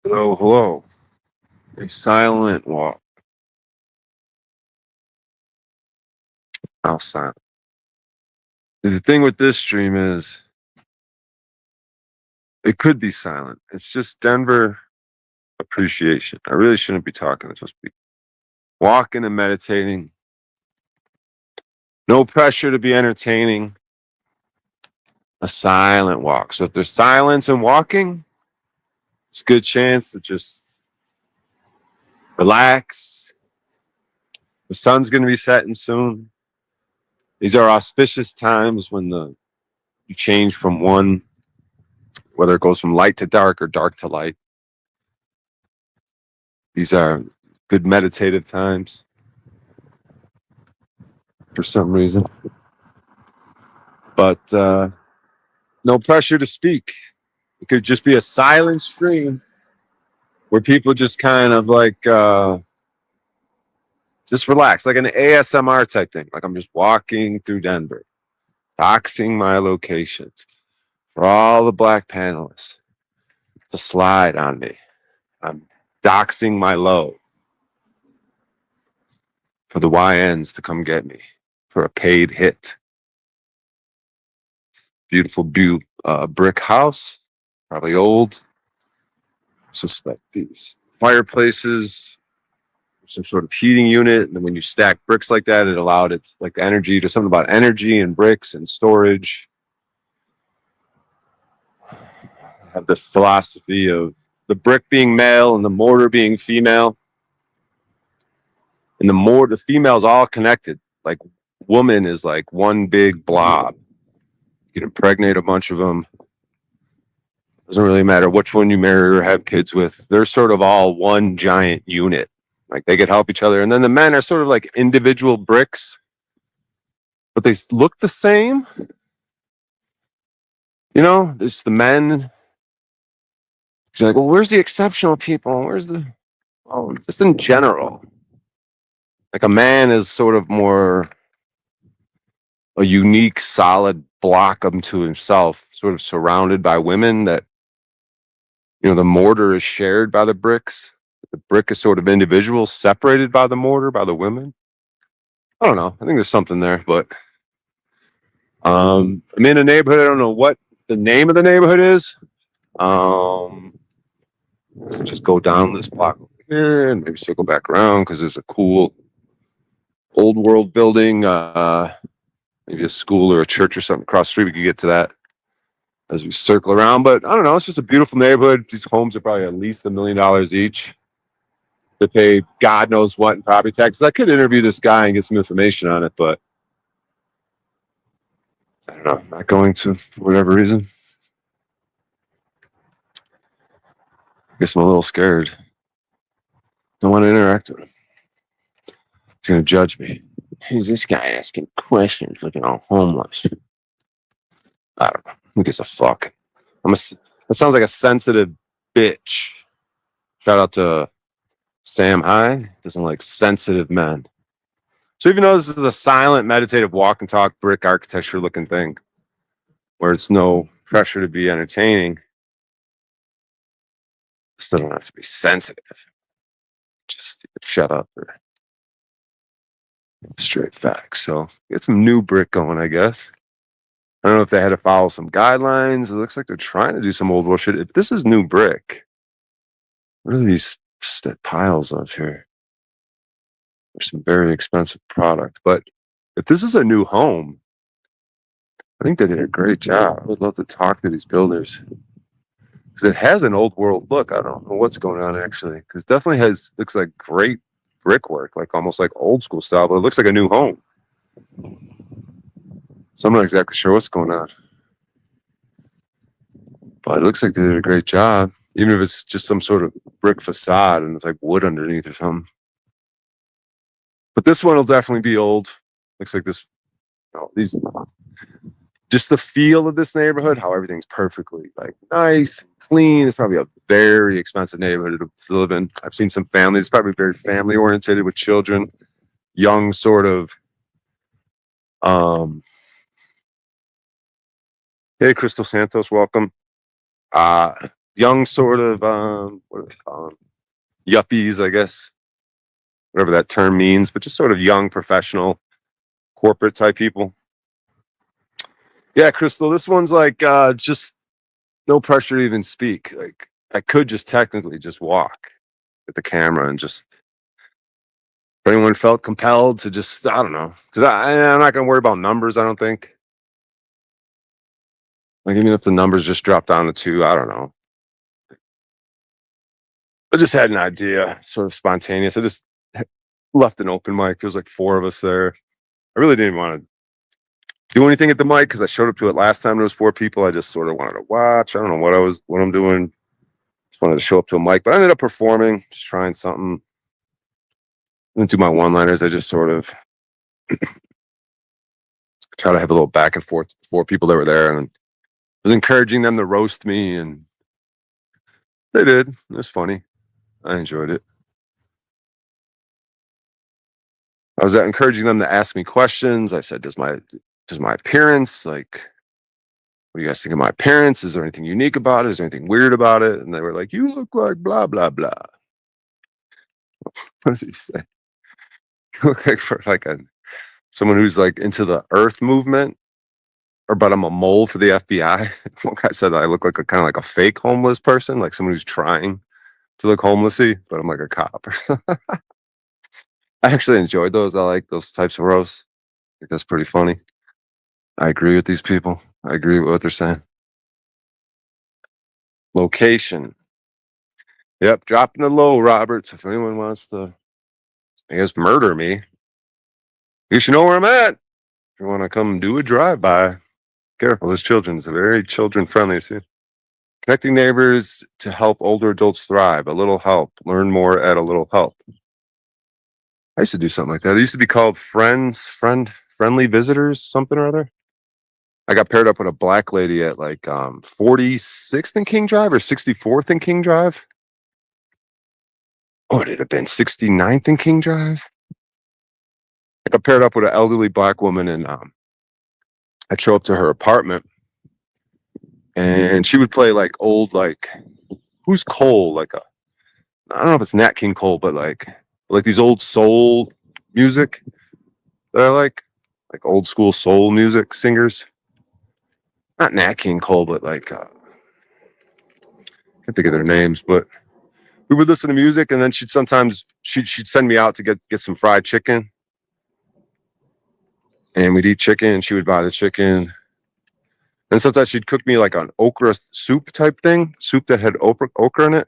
Hello, hello. A silent walk. How silent? The thing with this stream is it could be silent. It's just Denver appreciation. I really shouldn't be talking. It's supposed to be walking and meditating. No pressure to be entertaining. A silent walk. So if there's silence and walking, it's a good chance to just relax. The sun's going to be setting soon. These are auspicious times when you change from one, whether it goes from light to dark or dark to light. These are good meditative times for some reason. But no pressure to speak. It could just be a silent stream where people just kind of like just relax, like an ASMR type thing. Like I'm just walking through Denver, doxing my locations for all the black panelists to slide on me. I'm doxing my low for the YNs to come get me for a paid hit. Beautiful brick house, probably old. Suspect these fireplaces, some sort of heating unit, and then when you stack bricks like that, it allowed it like energy to something about energy and bricks and storage. I have the philosophy of the brick being male and the mortar being female, and the female's all connected. Like woman is like one big blob. You can impregnate a bunch of them. Doesn't really matter which one you marry or have kids with. They're sort of all one giant unit. Like they could help each other. And then the men are sort of like individual bricks, but they look the same. You know, it's the men. You're like, well, where's the exceptional people? Just in general. Like a man is sort of more a unique, solid block unto himself, sort of surrounded by women that, the mortar is shared by the bricks. The brick is sort of individual, separated by the mortar, by the women. I don't know. I think there's something there, but I'm in a neighborhood. I don't know what the name of the neighborhood is. Let's just go down this block over here and maybe circle back around because there's a cool old world building, maybe a school or a church or something across the street. We could get to that as we circle around. But I don't know. It's just a beautiful neighborhood. These homes are probably at least $1 million each. They pay God knows what in property taxes. I could interview this guy and get some information on it, but I don't know. I'm not going to for whatever reason. I guess I'm a little scared. Don't want to interact with him. He's going to judge me. Who's this guy asking questions looking all homeless? I don't know. Who gives a fuck? That sounds like a sensitive bitch. Shout out to Sam High. Doesn't like sensitive men. So even though this is a silent, meditative walk and talk brick architecture looking thing, where it's no pressure to be entertaining, I still don't have to be sensitive. Just shut up or straight facts. So get some new brick going, I guess. I don't know if they had to follow some guidelines. It looks like they're trying to do some old world shit. If this is new brick, what are these piles of here? There's some very expensive product. But if this is a new home, I think they did a great job. I would love to talk to these builders. Because it has an old world look. I don't know what's going on actually. Because it definitely looks like great brickwork, like almost like old school style, but it looks like a new home. So I'm not exactly sure what's going on. But it looks like they did a great job. Even if it's just some sort of brick facade and it's like wood underneath or something. But this one will definitely be old. Looks like this, just the feel of this neighborhood, how everything's perfectly like nice, clean. It's probably a very expensive neighborhood to live in. I've seen some families, it's probably very family oriented with children, young sort of. Hey, Crystal Santos, welcome. young sort of what do they call them? Yuppies, I guess, whatever that term means, but just sort of young professional corporate type people. Yeah, Crystal, this one's like just no pressure to even speak. Like I could just technically just walk at the camera and just if anyone felt compelled to just I don't know because I'm not gonna worry about numbers. I don't think like even if the numbers just drop down to 2, I don't know. I just had an idea, sort of spontaneous. I just left an open mic. There was like 4 of us there. I really didn't want to do anything at the mic because I showed up to it last time. There was 4 people. I just sort of wanted to watch. I don't know what I'm doing. Just wanted to show up to a mic, but I ended up performing, just trying something. I didn't do my one-liners. I just sort of try to have a little back and forth with 4 people that were there, and I was encouraging them to roast me, and they did. It was funny. I enjoyed it. I was encouraging them to ask me questions. I said, does my appearance, like, what do you guys think of my appearance? Is there anything unique about it? Is there anything weird about it? And they were like, you look like blah, blah, blah. What did you say? You look like for like someone who's like into the earth movement, or but I'm a mole for the FBI. One guy said I look like a kind of like a fake homeless person, like someone who's trying to look homelessy, but I'm like a cop. I actually enjoyed those. I like those types of roasts. I think that's pretty funny. I agree with these people. I agree with what they're saying. Location. Yep, dropping the low, Roberts. If anyone wants to, I guess, murder me, you should know where I'm at. If you want to come do a drive-by, careful. There's children. It's very children-friendly. See, connecting neighbors to help older adults thrive. A little help. Learn more at a little help. I used to do something like that. It used to be called friendly visitors, something or other. I got paired up with a black lady at like 46th and King Drive or 64th and King Drive. Oh, it had been 69th and King Drive. I got paired up with an elderly black woman, and I'd show up to her apartment, and she would play like old, like who's Cole, like I don't know if it's Nat King Cole, but like these old soul music that I like old school soul music singers. Not Nat King Cole, but like I can't think of their names, but we would listen to music, and then she'd send me out to get some fried chicken, and we'd eat chicken, and she would buy the chicken. And sometimes she'd cook me like an okra soup type thing, soup that had okra in it.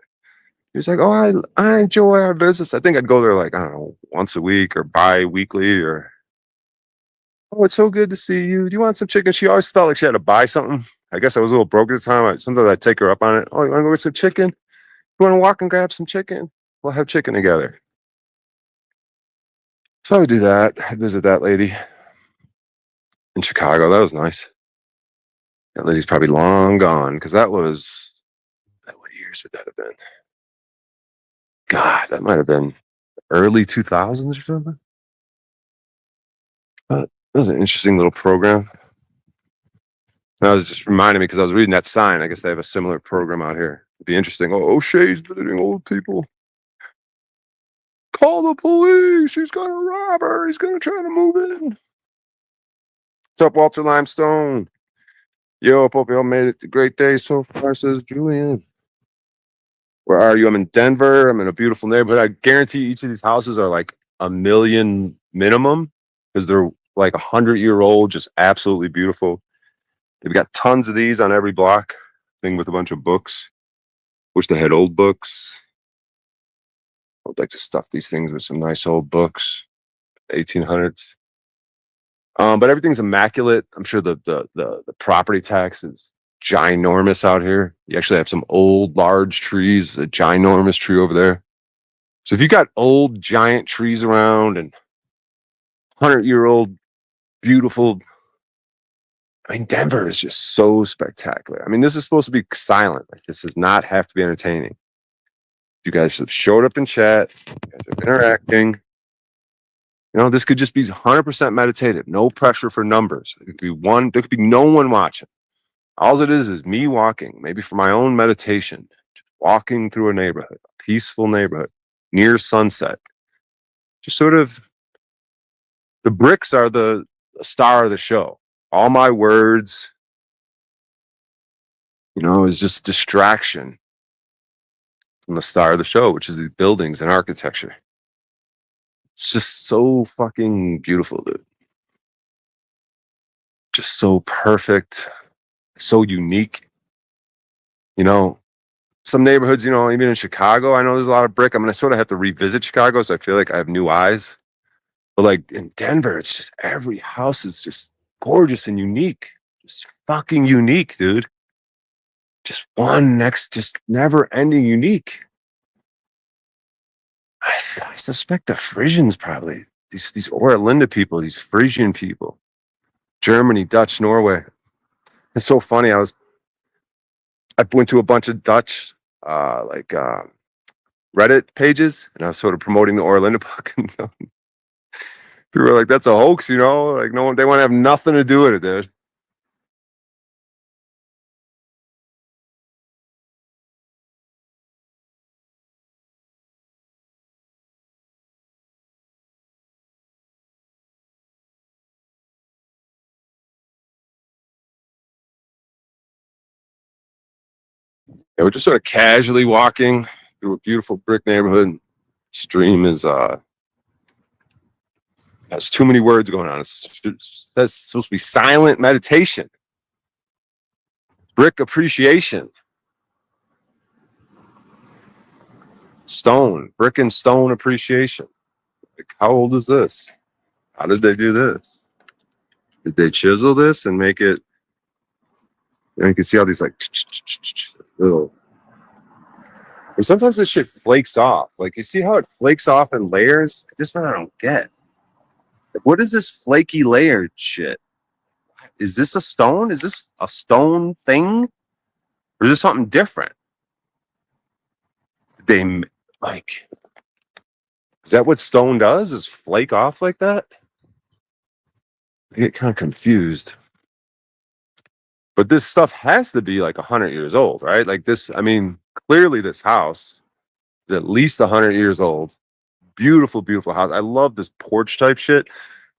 He was like, "Oh, I enjoy our visits." I think I'd go there like I don't know once a week or bi-weekly or. Oh, it's so good to see you. Do you want some chicken? She always felt like she had to buy something. I guess I was a little broke at the time. Sometimes I'd take her up on it. Oh, you want to go get some chicken? You want to walk and grab some chicken? We'll have chicken together. So I would do that. I'd visit that lady in Chicago. That was nice. That lady's probably long gone because what years would that have been? God, that might have been early 2000s or something. That was an interesting little program. That was just reminding me because I was reading that sign. I guess they have a similar program out here. It'd be interesting. Oh, O'Shea's visiting old people. Call the police. He's going to rob her. He's going to try to move in. What's up, Walter Limestone? Yo, hope you all made it a great day so far, says Julian. Where are you? I'm in Denver. I'm in a beautiful neighborhood. I guarantee each of these houses are like $1 million minimum because they're like 100-year-old, just absolutely beautiful. They've got tons of these on every block, thing with a bunch of books. Wish they had old books. I would like to stuff these things with some nice old books, 1800s. But everything's immaculate. I'm sure the property tax is ginormous out here. You actually have some old large trees, a ginormous tree over there. So if you got old giant trees around and 100-year-old beautiful, I mean, Denver is just so spectacular. I mean, this is supposed to be silent. Like, this does not have to be entertaining. You guys have showed up in chat. You guys are interacting. You know, this could just be 100% meditative. No pressure for numbers. It could be there could be no one watching. All it is me walking, maybe for my own meditation. walking through a neighborhood, a peaceful neighborhood near sunset. Just sort of, the bricks are the star of the show. All my words, is just distraction from the star of the show, which is the buildings and architecture. It's just so fucking beautiful, dude. Just so perfect, so unique. Some neighborhoods, even in Chicago, I know there's a lot of brick. I'm going to sort of have to revisit Chicago, so I feel like I have new eyes. But like in Denver, it's just every house is just gorgeous and unique. Just fucking unique, dude. Just one next, just never ending unique. I suspect the Frisians probably, these Orlinda people, these Frisian people, Germany, Dutch, Norway. It's so funny. I went to a bunch of Dutch, Reddit pages, and I was sort of promoting the Orlinda book. And people were like, "That's a hoax," like no one. They want to have nothing to do with it, dude. Yeah, we're just sort of casually walking through a beautiful brick neighborhood. Stream is has too many words going on. That's supposed to be silent meditation. Brick appreciation. Stone, brick and stone appreciation. Like, how old is this? How did they do this? Did they chisel this and make it? You can see all these like little. And sometimes this shit flakes off. Like, you see how it flakes off in layers? This one I don't get. What is this flaky layered shit? Is this a stone? Is this a stone thing? Or is this something different? They like, is that what stone does? Is flake off like that? I get kind of confused. But this stuff has to be like 100 years old, right? Like this, clearly this house is at least 100 years old. Beautiful, beautiful house. I love this porch type shit.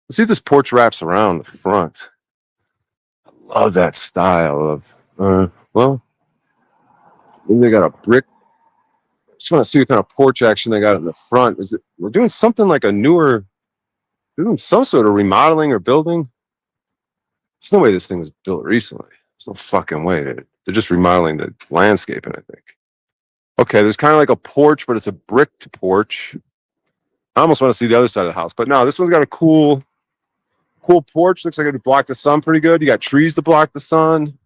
Let's see if this porch wraps around the front. I love that style of, maybe they got a brick. Just want to see what kind of porch action they got in the front. We're doing something like doing some sort of remodeling or building? There's no way this thing was built recently. There's no fucking way. They're just remodeling the landscaping, I think. Okay, there's kind of like a porch, but it's a bricked porch. I almost want to see the other side of the house, but no, this one's got a cool porch. Looks like it would block the sun pretty good. You got trees to block the sun,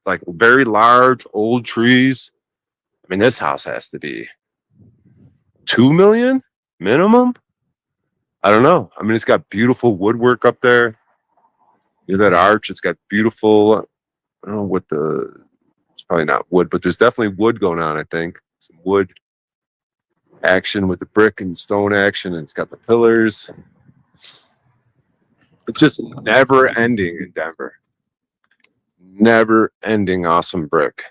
like very large old trees. This house has to be 2 million minimum. I don't know. It's got beautiful woodwork up there. That arch, it's got beautiful, I don't know it's probably not wood, but there's definitely wood going on, I think. Some wood action with the brick and stone action, and it's got the pillars. It's just never ending in Denver. Never ending awesome brick.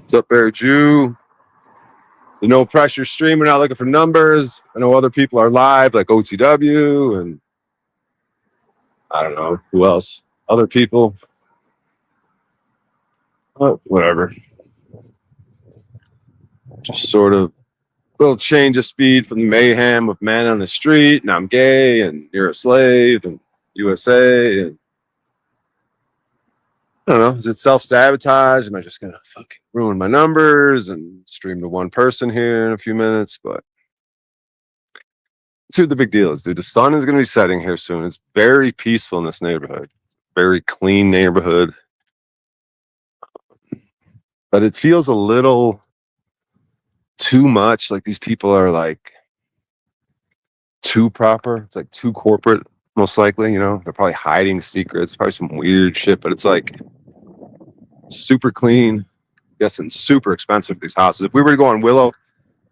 What's up, Bear Jew? No pressure stream. We're not looking for numbers. I know other people are live, like OTW, and I don't know who else. Other people. Whatever. Just sort of little change of speed from the mayhem of man on the street, and I'm gay, and you're a slave, and USA, and I don't know. Is it self-sabotage? Am I just gonna fucking ruin my numbers and stream to one person here in a few minutes? But dude, the big deal is, dude, the sun is gonna be setting here soon. It's very peaceful in this neighborhood. Very clean neighborhood. But it feels a little too much. Like these people are like too proper. It's like too corporate, most likely, They're probably hiding secrets, probably some weird shit, but it's like super clean, guessing super expensive, these houses. If we were to go on Willow,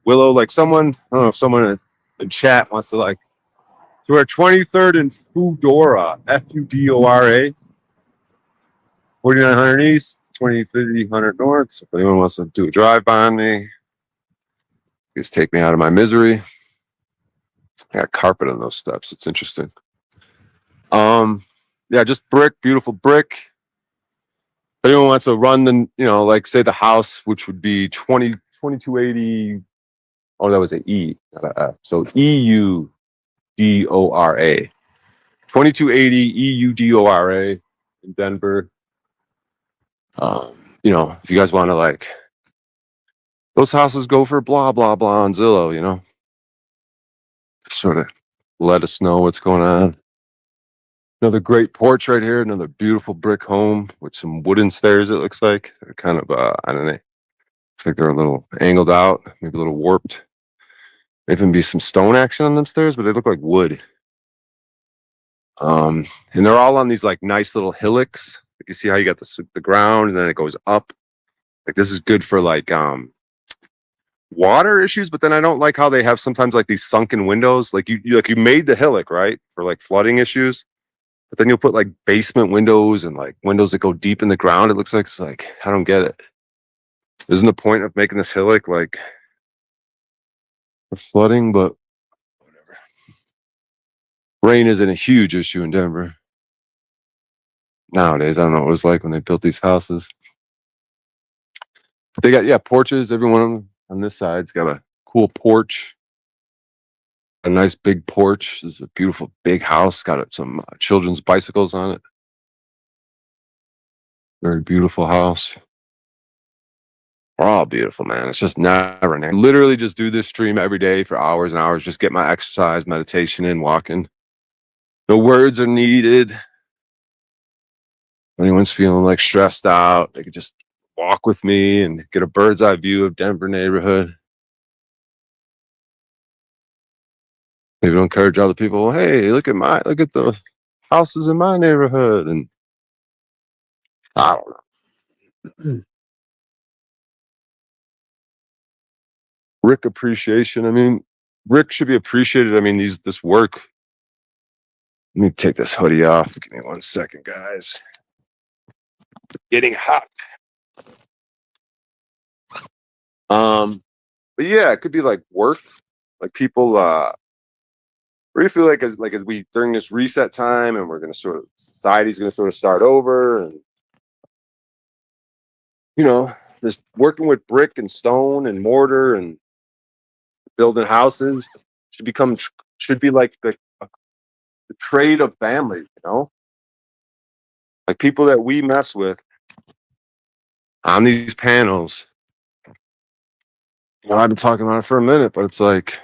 like someone, I don't know if someone in chat wants to like, so we're 23rd and Fudora, Fudora, 4900 East, 2300 North. So if anyone wants to do a drive by on me, just take me out of my misery. I got carpet on those steps. It's interesting. Yeah, just brick, beautiful brick. If anyone wants to run the, like say the house, which would be 2280. Oh, that was an E, not a F. So EUDORA. 2280 EUDORA in Denver. If you guys want to like, those houses go for blah, blah, blah on Zillow, sort of let us know what's going on. Another great porch right here. Another beautiful brick home with some wooden stairs, it looks like. They're kind of, I don't know. Looks like they're a little angled out, maybe a little warped. Maybe even be some stone action on them stairs, but they look like wood. And they're all on these like nice little hillocks. You see how you got the ground and then it goes up. Like this is good for like water issues, but then I don't like how they have sometimes like these sunken windows. Like you made the hillock, right? For like flooding issues. But then you'll put like basement windows and like windows that go deep in the ground. It looks like it's like, I don't get it. Isn't the point of making this hillock like for flooding? But whatever. Rain isn't a huge issue in Denver. Nowadays, I don't know what it was like when they built these houses. But they got, porches. Everyone on this side's got a cool porch. A nice big porch. This is a beautiful big house. Got some children's bicycles on it. Very beautiful house. We're all beautiful, man. It's just never ending. I literally just do this stream every day for hours and hours. Just get my exercise, meditation in, walking. No words are needed. If anyone's feeling like stressed out, they could just walk with me and get a bird's eye view of Denver neighborhood. Maybe to encourage other people. Hey, look at the houses in my neighborhood. And I don't know. Rick appreciation. I mean, Rick should be appreciated. I mean, this work. Let me take this hoodie off. Give me 1 second, guys. It's getting hot. But yeah, it could be like work. Like people what do you feel like as we during this reset time and we're gonna society's gonna sort of start over and just working with brick and stone and mortar and building houses should be like the trade of families, like people that we mess with on these panels. I've been talking about it for a minute, but it's like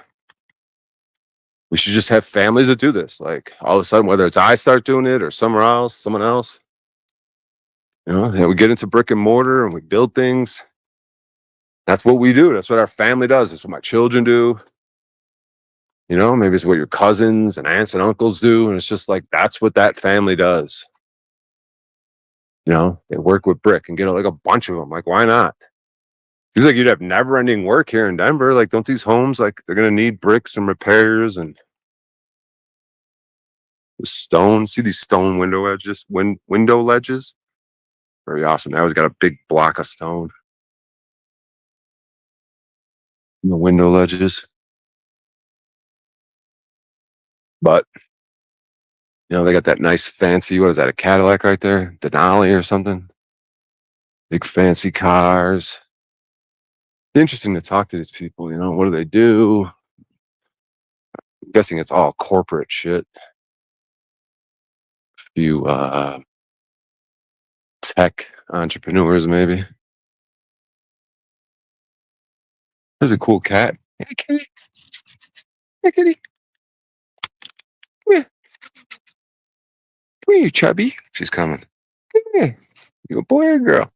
we should just have families that do this. Like all of a sudden, whether it's I start doing it or someone else, we get into brick and mortar and we build things. That's what we do. That's what our family does. That's what my children do. Maybe it's what your cousins and aunts and uncles do. And it's just like, that's what that family does. They work with brick and get like a bunch of them. Like, why not? Seems like you'd have never ending work here in Denver. Like, don't these homes, like they're going to need bricks and repairs and stone. See these stone window ledges? Very awesome. I always got a big block of stone in the window ledges. But they got that nice fancy, what is that, a Cadillac right there? Denali or something? Big fancy cars. Interesting to talk to these people, what do they do? I'm guessing it's all corporate shit. A few tech entrepreneurs, maybe. There's a cool cat. Hey, kitty. Hey, kitty. Come here. Come here, you chubby. She's coming. Come here. You a boy or girl?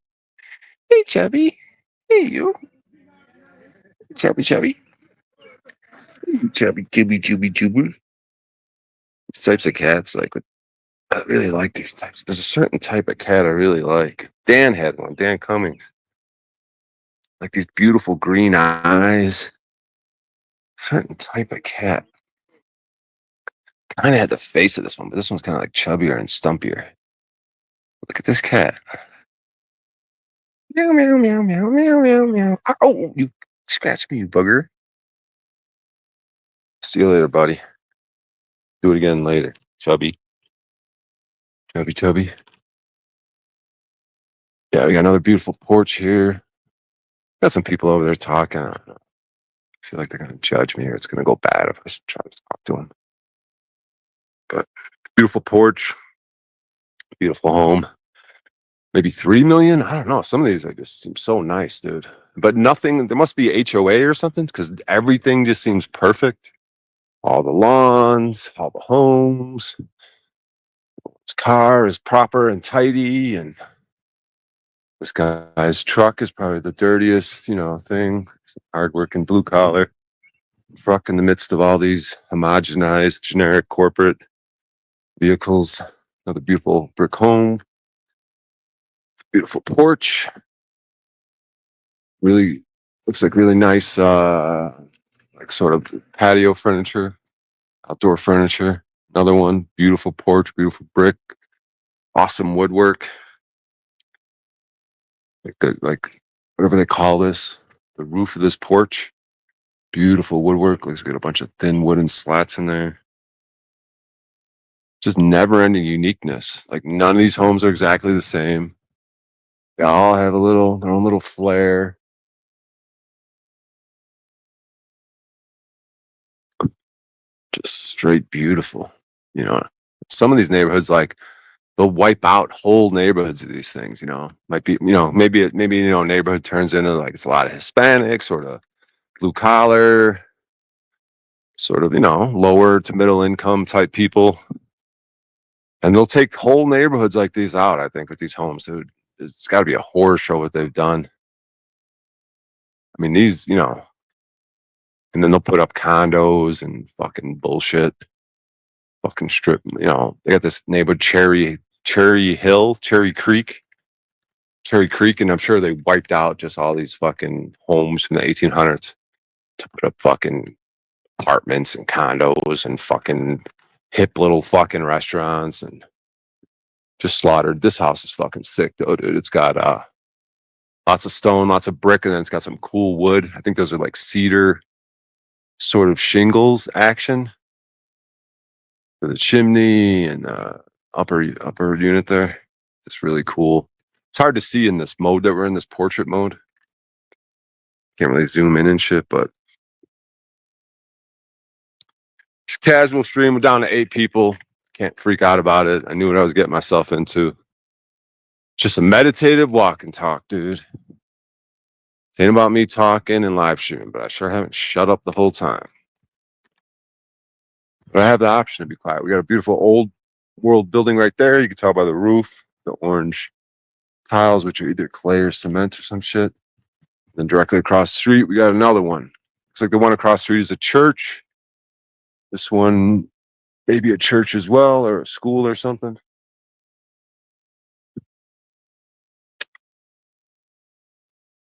Hey, chubby. Hey, you. Chubby, chubby. Hey, chubby, chubby. These types of cats, I really like these types. There's a certain type of cat I really like. Dan had one. Dan Cummings. Like these beautiful green eyes. Certain type of cat. Kind of had the face of this one, but this one's kind of like chubbier and stumpier. Look at this cat. Meow, meow, meow, meow, meow, meow, meow. Oh, you scratched me, you bugger. See you later, buddy. Do it again later. Chubby. Chubby, chubby. Yeah, we got another beautiful porch here. Got some people over there talking. I don't know. I feel like they're going to judge me or it's going to go bad if I try to talk to them. But beautiful porch, beautiful home. Maybe 3 million. I don't know. Some of these just seem so nice, dude. But nothing. There must be HOA or something because everything just seems perfect. All the lawns, all the homes. His car is proper and tidy, and this guy's truck is probably the dirtiest, thing. Hardworking blue collar truck in the midst of all these homogenized, generic corporate vehicles. Another beautiful brick home, beautiful porch. Really looks like really nice, like sort of patio furniture, outdoor furniture. Another one, beautiful porch, beautiful brick, awesome woodwork. Like whatever they call this, the roof of this porch. Beautiful woodwork. Looks like we got a bunch of thin wooden slats in there. Just never-ending uniqueness. Like none of these homes are exactly the same. They all have their own little flair. Just straight beautiful. You know, some of these neighborhoods, like they'll wipe out whole neighborhoods of these things. Might be, maybe neighborhood turns into like it's a lot of Hispanic, sort of blue collar, sort of lower to middle income type people. And they'll take whole neighborhoods like these out, I think, with these homes, dude. It's got to be a horror show what they've done. I mean, and then they'll put up condos and fucking bullshit, fucking strip. They got this neighborhood, Cherry Creek, and I'm sure they wiped out just all these fucking homes from the 1800s to put up fucking apartments and condos and fucking hip little fucking restaurants and just slaughtered. This house is fucking sick, though, dude. It's got lots of stone, lots of brick, and then it's got some cool wood. I think those are like cedar sort of shingles action for the chimney and upper unit there. It's really cool. It's hard to see in this mode that we're in, this portrait mode. Can't really zoom in and shit, but just casual stream. We're down to 8 people. Can't freak out about it. I knew what I was getting myself into. Just a meditative walk and talk, dude. It ain't about me talking and live streaming, but I sure haven't shut up the whole time. But I have the option to be quiet. We got a beautiful old world building right there. You can tell by the roof, the orange tiles, which are either clay or cement or some shit. Then directly across the street, we got another one. Looks like the one across the street is a church. This one, maybe a church as well, or a school or something.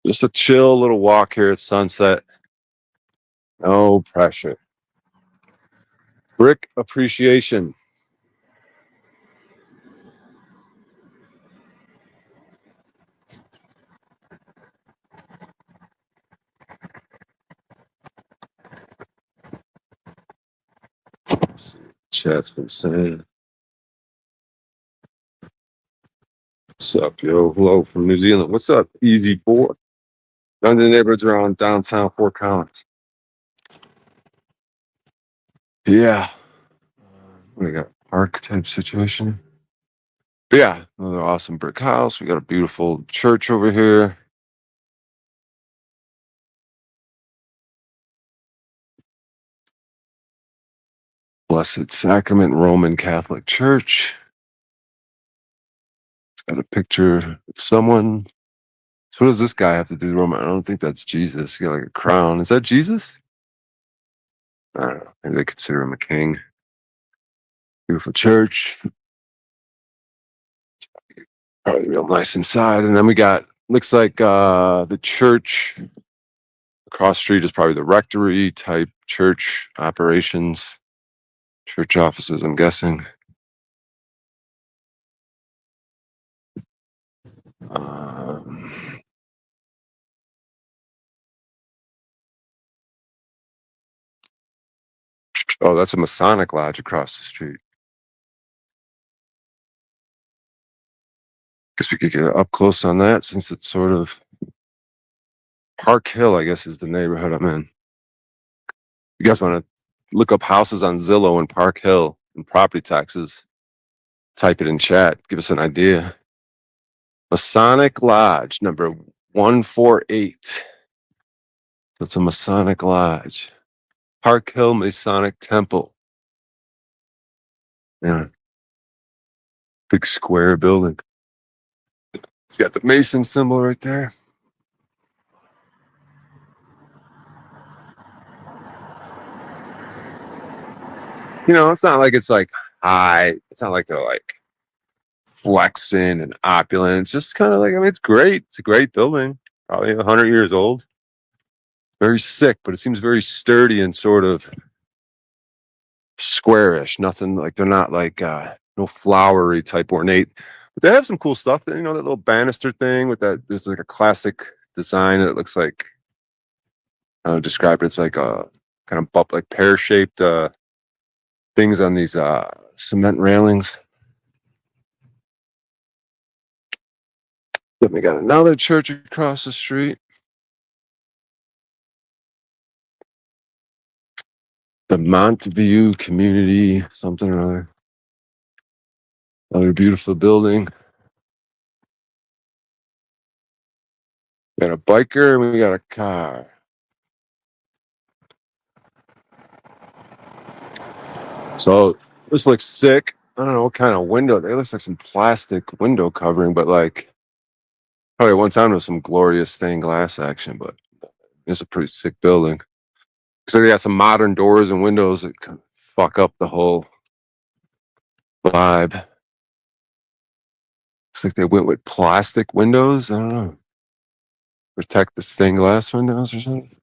Just a chill little walk here at sunset. No pressure. Brick appreciation. Chat's been saying. What's up, yo? Hello from New Zealand. What's up, Easy Boy? None of the neighborhoods around downtown Fort Collins. Yeah. We got park type situation. But yeah, another awesome brick house. We got a beautiful church over here. Blessed Sacrament Roman Catholic Church. It's got a picture of someone. So what does this guy have to do with Roman? I don't think that's Jesus. He got like a crown. Is that Jesus? I don't know. Maybe they consider him a king. Beautiful church. Probably real nice inside. And then we got, looks like the church across the street is probably the rectory type church operations, church offices, I'm guessing. Um, Oh, that's a Masonic lodge across the street. Guess we could get up close on that since it's sort of Park Hill, I guess, is the neighborhood I'm in. You guys want to look up houses on Zillow in Park Hill and property taxes? Type it in chat. Give us an idea. Masonic Lodge number 148. That's a Masonic Lodge. Park Hill Masonic Temple. Yeah. Big square building. Got the Mason symbol right there. You know, it's not like it's like high. It's not like they're like flexing and opulent. It's just kind of like, I mean, it's great. It's a great building. Probably 100 years old. Very sick, but it seems very sturdy and sort of squarish. Nothing like they're not like no flowery type ornate. But they have some cool stuff. That, you know, that little banister thing with that. There's like a classic design. And it looks like describe it. It's like a kind of like pear shaped things on these cement railings. Then we got another church across the street. The Montview Community, something or other. Another beautiful building. We got a biker and we got a car. So this looks sick. I don't know what kind of window. It looks like some plastic window covering, but like probably one time there was some glorious stained glass action, but it's a pretty sick building. So they got some modern doors and windows that kind of fuck up the whole vibe. Looks like they went with plastic windows. I don't know. Protect the stained glass windows or something.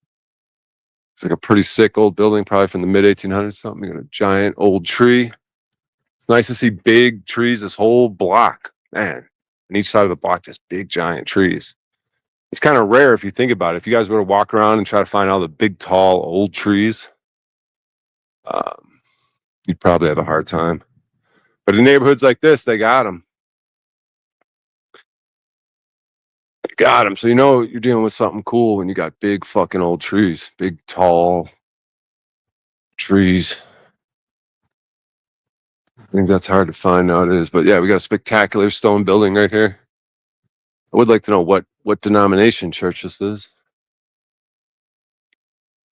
It's like a pretty sick old building, probably from the mid 1800s. Something. You got a giant old tree. It's nice to see big trees. This whole block, man. On each side of the block, just big giant trees. It's kind of rare if you think about it. If you guys were to walk around and try to find all the big, tall, old trees, you'd probably have a hard time. But in neighborhoods like this, they got them. They got them. So you know you're dealing with something cool when you got big fucking old trees, big, tall trees. I think that's hard to find nowadays. But yeah, we got a spectacular stone building right here. I would like to know what denomination church this is.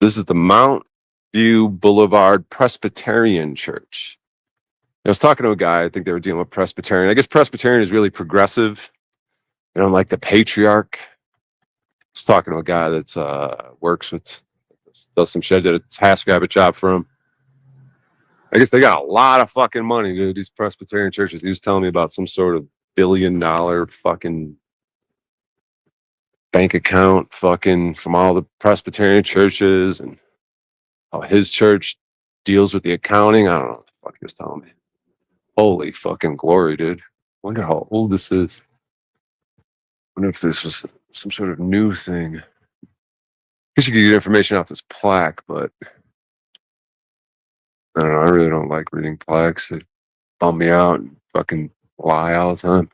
This is the Mount View Boulevard Presbyterian Church. I was talking to a guy, I think they were dealing with Presbyterian. I guess Presbyterian is really progressive. You know, like the patriarch. I was talking to a guy that works with, does some shit, did a task rabbit job for him. I guess they got a lot of fucking money, dude, these Presbyterian churches. He was telling me about some sort of $1 billion fucking bank account fucking from all the Presbyterian churches and how his church deals with the accounting. I don't know what the fuck he was telling me. Holy fucking glory, dude. Wonder how old this is. Wonder if this was some sort of new thing. I guess you could get information off this plaque, but I don't know. I really don't like reading plaques. They bum me out and fucking lie all the time.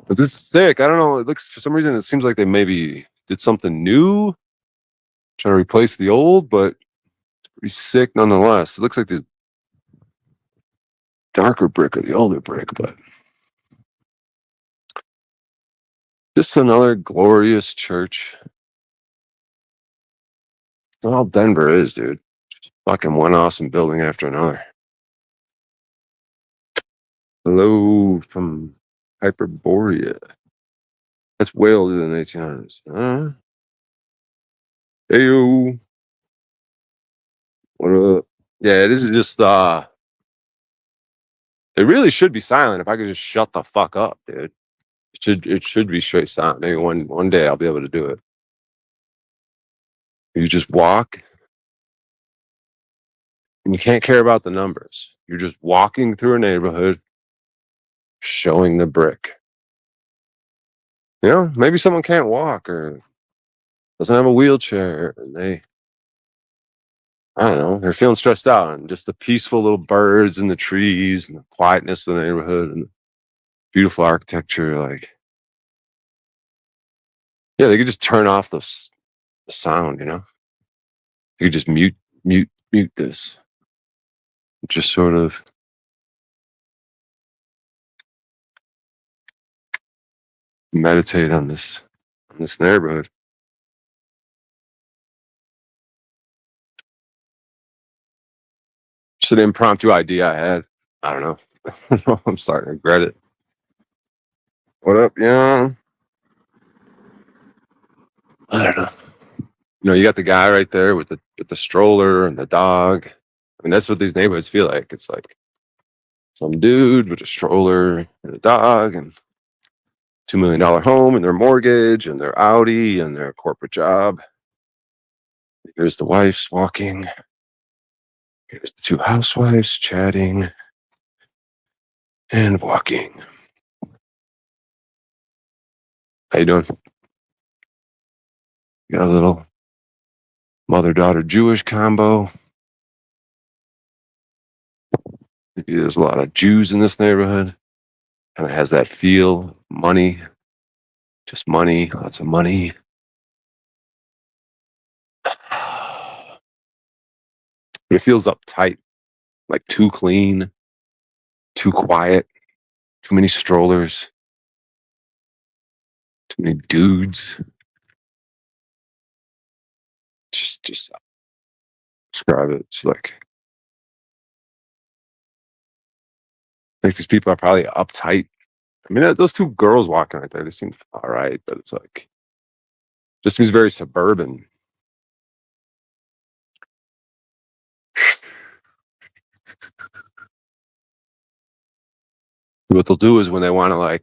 But this is sick. I don't know. It looks, for some reason, it seems like they maybe did something new, trying to replace the old, but it's pretty sick nonetheless. It looks like the darker brick or the older brick, but just another glorious church. That's all Denver is, dude. Fucking one awesome building after another. Hello from Hyperborea. That's way older than 1800s. Heyo. What up? Yeah, this is just it really should be silent if I could just shut the fuck up, dude. It should be straight silent. Maybe one day I'll be able to do it. You just walk and you can't care about the numbers. You're just walking through a neighborhood showing the brick. You know, maybe someone can't walk or doesn't have a wheelchair and they I don't know. They're feeling stressed out, and just the peaceful little birds and the trees and the quietness of the neighborhood and the beautiful architecture. Like, yeah, they could just turn off the sound. You could just mute this. Just sort of meditate on this neighborhood. Just an impromptu idea I had. I don't know. I'm starting to regret it. What up, yeah? I don't know. You got the guy right there with the stroller and the dog. I mean, that's what these neighborhoods feel like. It's like some dude with a stroller and a dog and $2 million home and their mortgage and their Audi and their corporate job. Here's the wives walking. Here's the two housewives chatting and walking. How you doing? Got a little mother-daughter Jewish combo. There's a lot of Jews in this neighborhood. Kind of has that feel. Money, just money, lots of money. But it feels uptight, like too clean, too quiet, too many strollers, too many dudes. Just describe it. It's like these people are probably uptight. I mean, those two girls walking right there, they seem all right, but it's like, just seems very suburban. What they'll do is when they want to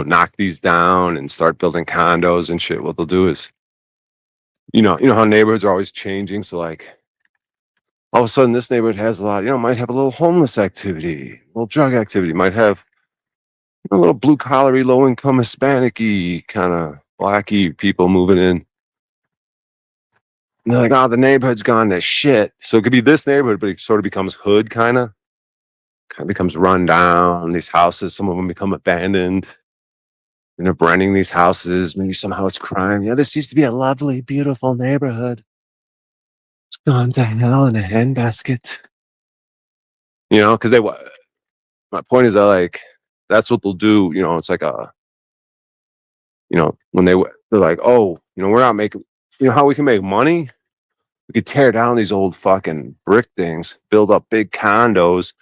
knock these down and start building condos and shit, what they'll do is, you know how neighborhoods are always changing. So like all of a sudden this neighborhood has a lot, might have a little homeless activity, a little drug activity, might have a little blue collar, low income Hispanic-y, kind of blacky people moving in. And they're like, oh, the neighborhood's gone to shit. So it could be this neighborhood, but it sort of becomes hood kind of becomes run down. These houses, some of them become abandoned. And they're renting these houses. Maybe somehow it's crime. Yeah, this used to be a lovely, beautiful neighborhood. It's gone to hell in a handbasket. Because my point is that that's what they'll do. It's like when they're like, oh, we're not making, how we can make money? We could tear down these old fucking brick things, build up big condos.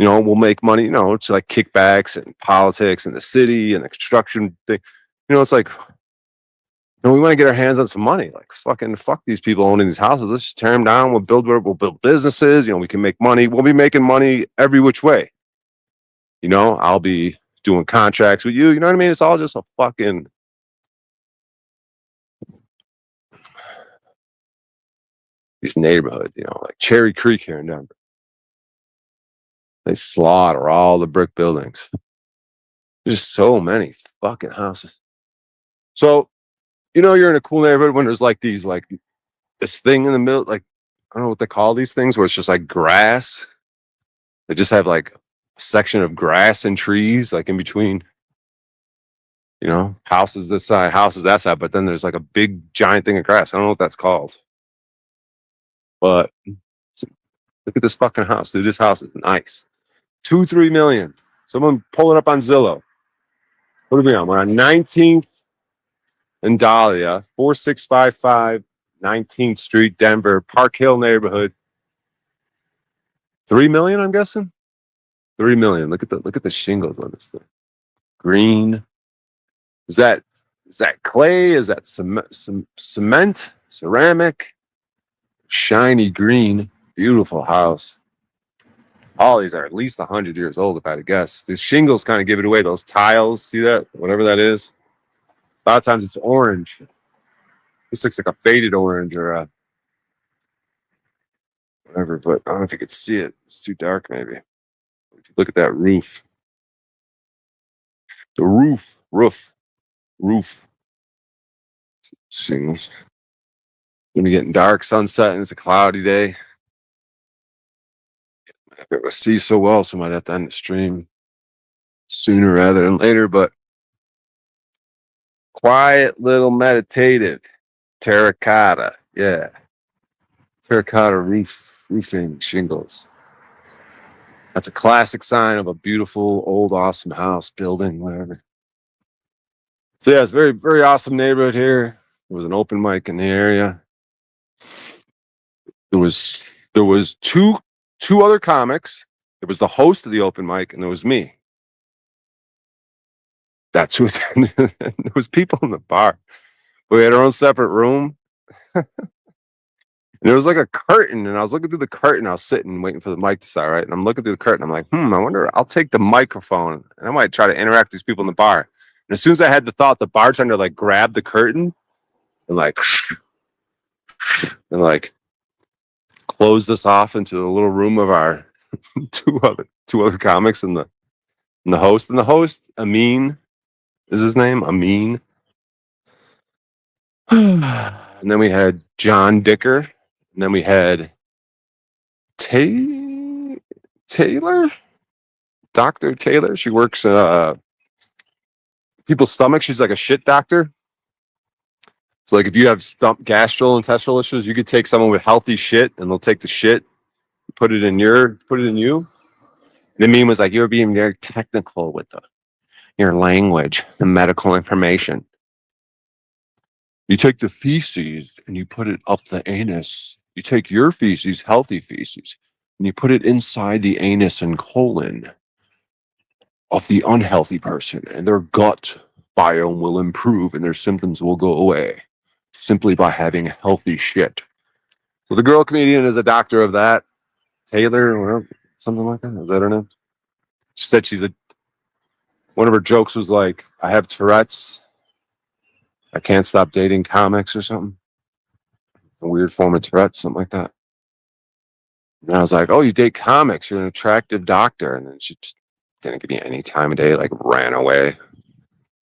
We'll make money. It's like kickbacks and politics and the city and the construction thing. It's like, we want to get our hands on some money. Like fucking fuck these people owning these houses. Let's just tear them down. We'll build businesses. We can make money. We'll be making money every which way. I'll be doing contracts with you. You know what I mean? It's all just a fucking. These neighborhoods, like Cherry Creek here in Denver. They slaughter all the brick buildings. There's so many fucking houses. So, you're in a cool neighborhood when there's like these, like this thing in the middle, like, I don't know what they call these things, where it's just like grass. They just have like a section of grass and trees, like in between, houses this side, houses that side. But then there's like a big giant thing of grass. I don't know what that's called. But look at this fucking house, dude. This house is nice. 2-3 million. Someone pull it up on Zillow. What are we on? We're on 19th and Dahlia, 4655 19th Street, Denver, Park Hill neighborhood. 3 million, I'm guessing. 3 million. Look at the shingles on this thing. Green. Is that clay? Is that cement? Ceramic? Shiny green. Beautiful house. All these are at least 100 years old, if I had to guess. These shingles kind of give it away. Those tiles, see that? Whatever that is. A lot of times it's orange. This looks like a faded orange or a whatever, but I don't know if you could see it. It's too dark, maybe. If you look at that roof. The roof. Shingles. Gonna be getting dark, sunset, and it's a cloudy day. I can't see so well, so I might have to end the stream sooner rather than later, but quiet little meditative terracotta. Yeah. Terracotta roofing shingles. That's a classic sign of a beautiful, old, awesome house, building, whatever. So yeah, it's very, very awesome neighborhood here. There was an open mic in the area. There was two other comics. There was the host of the open mic, and there was me. That's who attended. There was people in the bar. We had our own separate room. And there was like a curtain, and I was looking through the curtain. I was sitting waiting for the mic to start, right? And I'm looking through the curtain. I'm like, I wonder, I'll take the microphone and I might try to interact with these people in the bar. And as soon as I had the thought, the bartender like grabbed the curtain and like closed us off into the little room of our two other comics and the host. And the host, Amin, is his name? Amin. And then we had John Dicker. And then we had Taylor, Dr. Taylor. She works people's stomachs. She's like a shit doctor. So like if you have gastrointestinal issues, you could take someone with healthy shit and they'll take the shit, put it in you. And the meme was like, you're being very technical with your language, the medical information. You take the feces and you put it up the anus. You take your feces, healthy feces, and you put it inside the anus and colon of the unhealthy person, and their gut biome will improve and their symptoms will go away simply by having healthy shit. So the girl comedian is a doctor of that. Taylor, or whatever, something like that. Is that her name? She said one of her jokes was like, I have Tourette's. I can't stop dating comics or something. A weird form of Tourette's, something like that. And I was like, oh, you date comics. You're an attractive doctor. And then she just didn't give me any time of day, like ran away.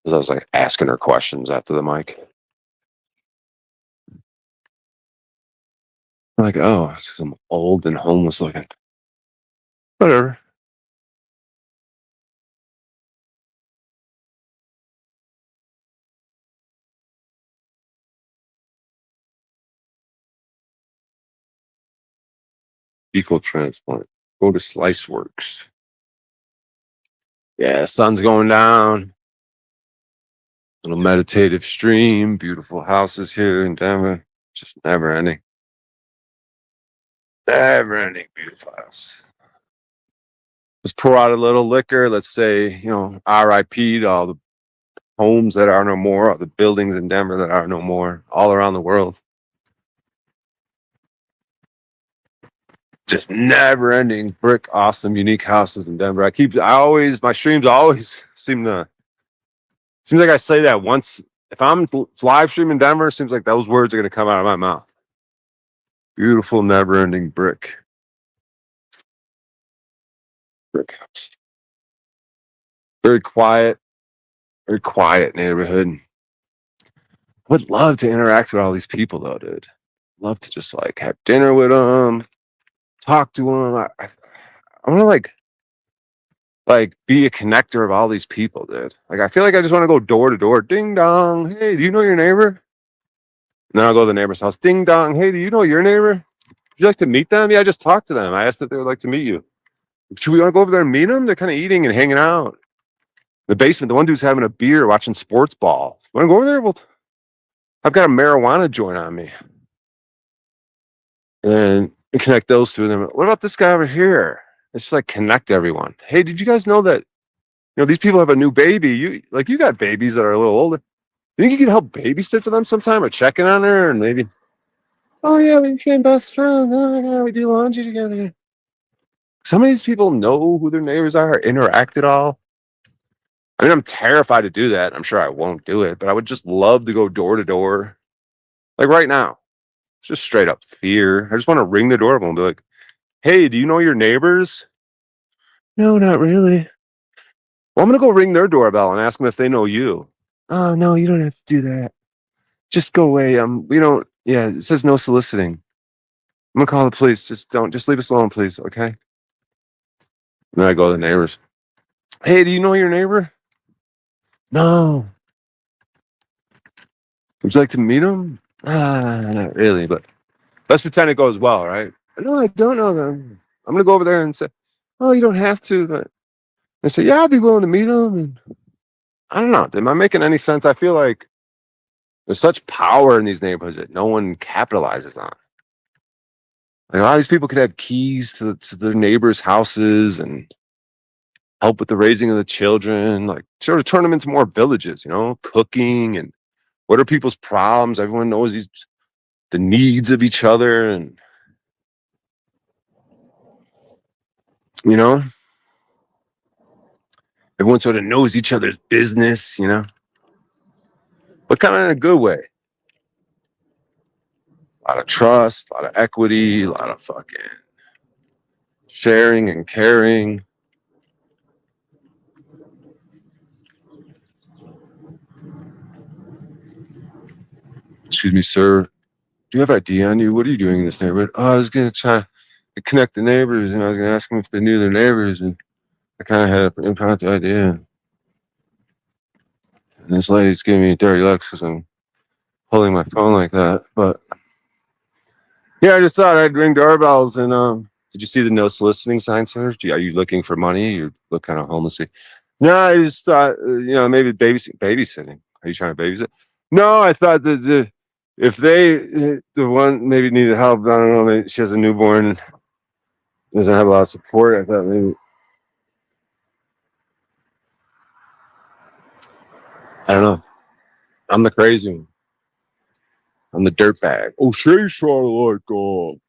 Because I was like asking her questions after the mic. I'm like, oh, it's because I'm old and homeless looking. Whatever. Fecal transplant. Go to Slice Works. Yeah, sun's going down. Little meditative stream. Beautiful houses here in Denver. Just never ending. Never ending beautiful house. Let's pour out a little liquor. Let's say, RIP to all the homes that are no more, all the buildings in Denver that are no more, all around the world. Just never ending brick, awesome, unique houses in Denver. My streams always seems like I say that once. If I'm live streaming Denver, it seems like those words are going to come out of my mouth. Beautiful, never ending brick house. Very quiet neighborhood. I would love to interact with all these people though, dude. Love to just like have dinner with them, talk to them. I want to like be a connector of all these people, dude. Like I feel like I just want to go door to door, ding dong. Hey, do you know your neighbor? And then I'll go to the neighbor's house, ding dong. Hey, do you know your neighbor? Would you like to meet them? Yeah, I just talked to them. I asked if they would like to meet you. Should we want to go over there and meet them? They're kind of eating and hanging out. The basement, the one dude's having a beer, watching sports ball. Want to go over there? Well, I've got a marijuana joint on me. And connect those two of them. What about this guy over here? It's just like connect everyone. Hey, did you guys know that these people have a new baby? You got babies that are a little older. You think you could help babysit for them sometime or check in on her and maybe, oh yeah, we became best friends. Oh yeah, we do laundry together. Some of these people know who their neighbors are, interact at all. I mean, I'm terrified to do that. I'm sure I won't do it, but I would just love to go door to door. Like right now. It's just straight up fear. I just want to ring the doorbell and be like, hey, do you know your neighbors? No, not really. Well, I'm going to go ring their doorbell and ask them if they know you. Oh, no, you don't have to do that. Just go away. We don't Yeah, it says no soliciting. I'm gonna call the police. Just leave us alone, please. Okay. And then I go to the neighbors. Hey, do you know your neighbor? No. Would you like to meet him? Not really, but let's pretend it goes well, right? No, I don't know them. I'm gonna go over there and say, "Oh, you don't have to," but I say, "Yeah, I'd be willing to meet him." And I don't know. Am I making any sense? I feel like there's such power in these neighborhoods that no one capitalizes on. Like a lot of these people could have keys to their neighbors' houses and help with the raising of the children, like sort of turn them into more villages, cooking and what are people's problems. Everyone knows the needs of each other, and you know, everyone sort of knows each other's business, but kind of in a good way. A lot of trust, a lot of equity, a lot of fucking sharing and caring. Excuse me, sir. Do you have ID on you? What are you doing in this neighborhood? Oh, I was gonna try to connect the neighbors, and I was gonna ask them if they knew their neighbors, and I kind of had an impromptu idea. And this lady's giving me dirty looks because I'm holding my phone like that. But yeah, I just thought I'd ring doorbells. And did you see the no soliciting sign, sir? Are you looking for money? You look kind of homelessy. No, I just thought maybe babysitting. Are you trying to babysit? No, I thought that if the one maybe needed help, I don't know. Maybe she has a newborn, doesn't have a lot of support. I thought maybe, I don't know. I'm the crazy one. I'm the dirtbag. Oh, she's trying to like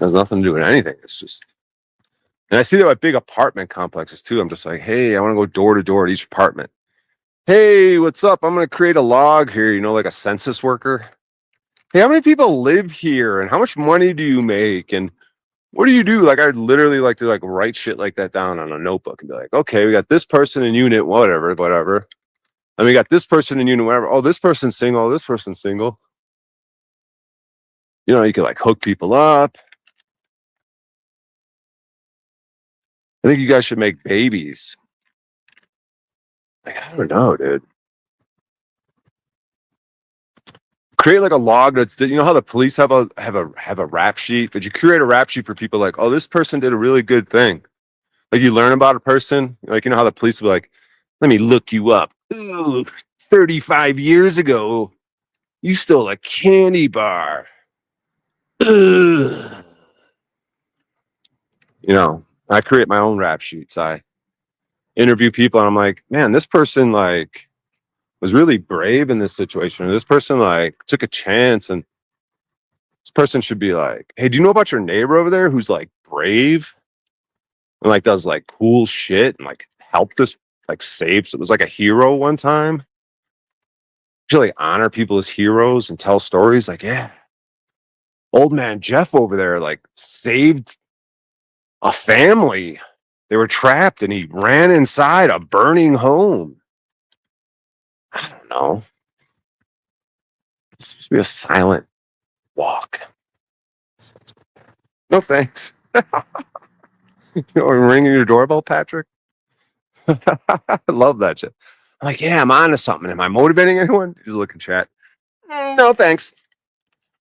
has nothing to do with anything. It's just, and I see that at big apartment complexes too. I'm just like, hey, I want to go door to door at each apartment. Hey, what's up? I'm going to create a log here, like a census worker. Hey, how many people live here and how much money do you make? And what do you do? Like, I'd literally like to like write shit like that down on a notebook and be like, okay, we got this person in unit, whatever. And we got this person in unit, whatever. Oh, this person's single. This person's single. You could like hook people up. I think you guys should make babies. Like, I don't know, dude. Create like a log that's, how the police have a rap sheet, but you create a rap sheet for people like, oh, this person did a really good thing. Like you learn about a person, like how the police will be like, let me look you up. Ooh, 35 years ago, you stole a candy bar. Ugh. I create my own rap sheets. I interview people and I'm like, man, this person like was really brave in this situation. Or this person like took a chance, and this person should be like, hey, do you know about your neighbor over there who's like brave and like does like cool shit and like helped us like save? So it was like a hero one time. You like honor people as heroes and tell stories like, yeah, old man Jeff over there like saved a family. They were trapped and he ran inside a burning home. I don't know. It's supposed to be a silent walk. No thanks. Ringing your doorbell, Patrick. I love that shit. I'm like, yeah, I'm on to something. Am I motivating anyone? Just look in chat. No thanks.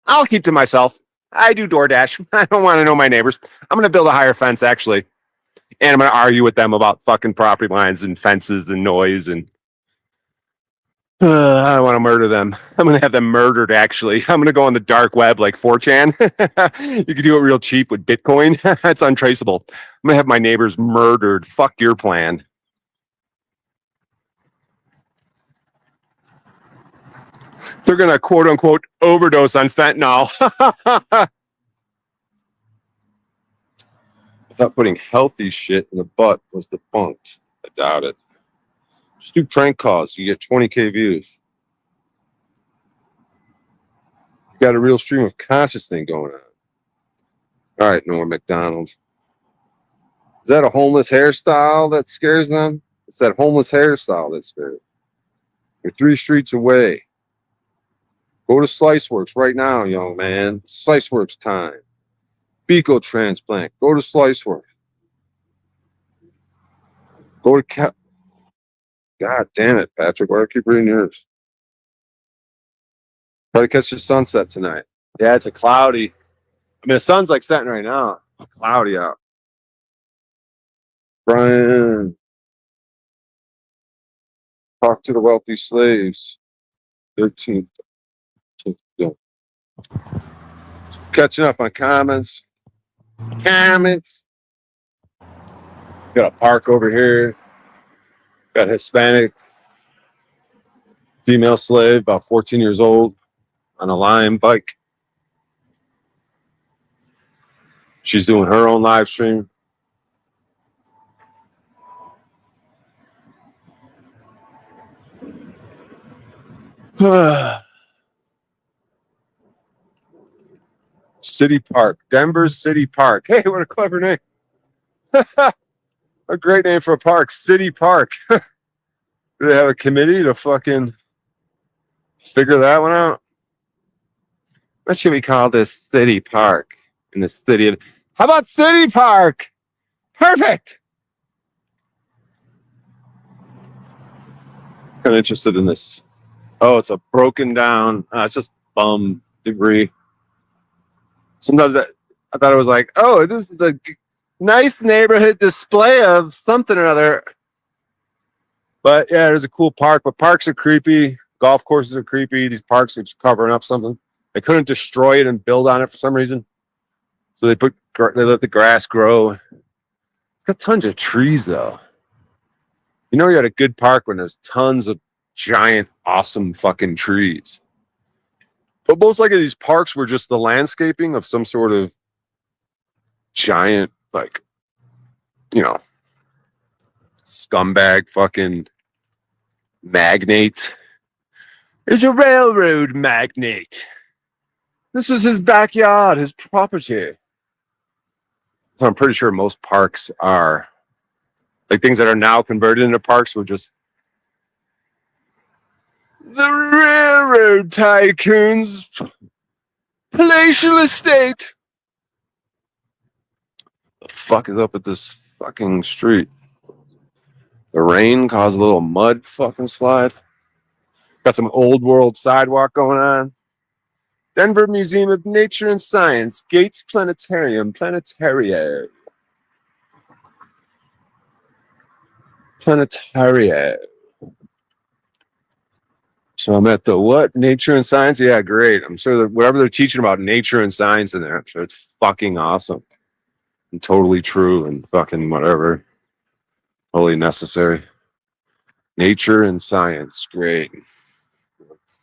I'll keep to myself. I do DoorDash. I don't want to know my neighbors. I'm going to build a higher fence, actually. And I'm going to argue with them about fucking property lines and fences and noise. And I don't want to murder them. I'm going to have them murdered, actually. I'm going to go on the dark web like 4chan. You can do it real cheap with Bitcoin. It's untraceable. I'm going to have my neighbors murdered. Fuck your plan. They're going to quote unquote overdose on fentanyl. I thought putting healthy shit in the butt was debunked. I doubt it. Just do prank calls. You get 20K views. You got a real stream of conscious thing going on. All right, Norm McDonald. Is that a homeless hairstyle that scares them? It's that homeless hairstyle that scares them. You're 3 streets away. Go to Sliceworks right now, young man. Sliceworks time. Fecal transplant. Go to Sliceworks. Go to God damn it, Patrick. Why do I keep reading yours? Try to catch the sunset tonight. Yeah, it's a cloudy. I mean, the sun's like setting right now. Cloudy out. Brian, talk to the wealthy slaves. 13th. Yeah. Catching up on comments. Comments. Got a park over here. Got a Hispanic female slave, about 14 years old, on a Lion bike. She's doing her own live stream. City Park, Denver's City Park. Hey, what a clever name. A great name for a park, City Park. Do they have a committee to fucking figure that one out? What should we call this City Park in the city of... How about City Park? Perfect. Kind of interested in this. Oh, it's a broken down. It's just bum debris. Sometimes I thought it was like, oh, this is a nice neighborhood display of something or other. But yeah, there's a cool park. But parks are creepy. Golf courses are creepy. These parks are just covering up something. They couldn't destroy it and build on it for some reason. So they let the grass grow. It's got tons of trees though. You know, you're at a good park when there's tons of giant, awesome fucking trees. But most likely these parks were just the landscaping of some sort of giant, like, you know, scumbag fucking magnate. There's a railroad magnate. This is his backyard, his property. So I'm pretty sure most parks are, like, things that are now converted into parks were just the railroad tycoon's palatial estate. The fuck is up at this fucking street? The rain caused a little mud fucking slide. Got some old world sidewalk going on. Denver Museum of Nature and Science, Gates Planetarium, Planetarium. So I'm at the what? Nature and Science? Yeah, great. I'm sure that whatever they're teaching about nature and science in there, I'm sure it's fucking awesome and totally true and fucking whatever. Totally necessary. Nature and science, great.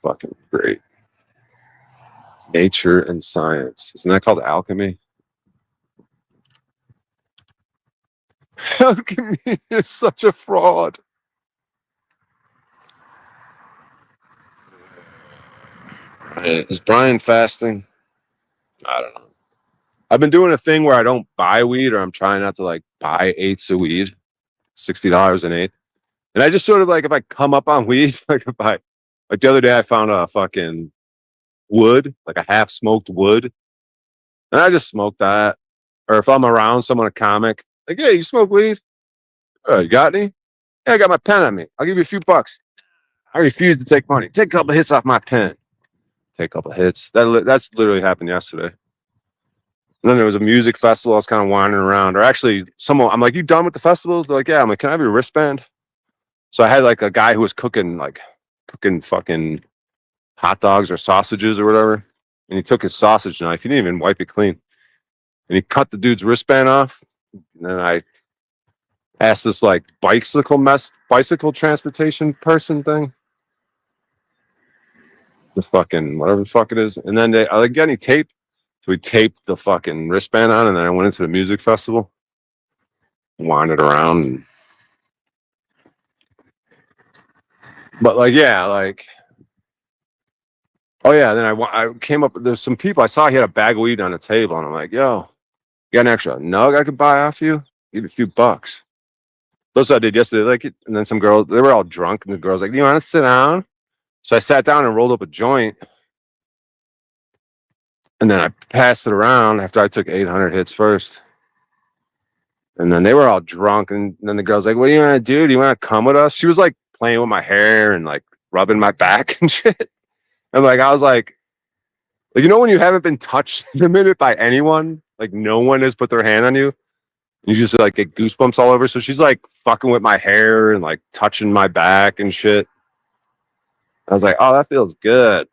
Fucking great. Nature and science. Isn't that called alchemy? Alchemy is such a fraud. Is Brian fasting? I don't know. I've been doing a thing where I don't buy weed, or I'm trying not to like buy eighths of weed, $60 an eighth. And I just sort of like, if I come up on weed, like if I, like the other day I found a fucking wood, like a half smoked wood. And I just smoke that. Or if I'm around someone, a comic, like, hey, you smoke weed? You got any? Yeah, I got my pen on me. I'll give you a few bucks. I refuse to take money. Take a couple of hits off my pen. Take a couple of hits. That's literally happened yesterday. And then there was a music festival. I was kind of wandering around. Or actually, I'm like, you done with the festival? They're like, yeah. I'm like, can I have your wristband? So I had like a guy who was cooking fucking hot dogs or sausages or whatever. And he took his sausage knife. He didn't even wipe it clean. And he cut the dude's wristband off. And then I asked this like bicycle transportation person thing. The fucking whatever the fuck it is. And then I like, got any tape? So we taped the fucking wristband on, and then I went into the music festival, wandered around. But like, yeah, like, oh yeah. Then I came up. There's some people I saw. He had a bag of weed on the table, and I'm like, yo, you got an extra nug I could buy off you? Give you a few bucks. That's what I did yesterday. Like, and then some girls, they were all drunk, and the girl's like, "Do you want to sit down?" So I sat down and rolled up a joint, and then I passed it around after I took 800 hits first. And then they were all drunk, and then the girl's like, "What do you want to do? Do you want to come with us?" She was like playing with my hair and like rubbing my back and shit. And like I was like you know when you haven't been touched in a minute by anyone, like no one has put their hand on you, you just like get goosebumps all over. So she's like fucking with my hair and like touching my back and shit. I was like, "Oh, that feels good."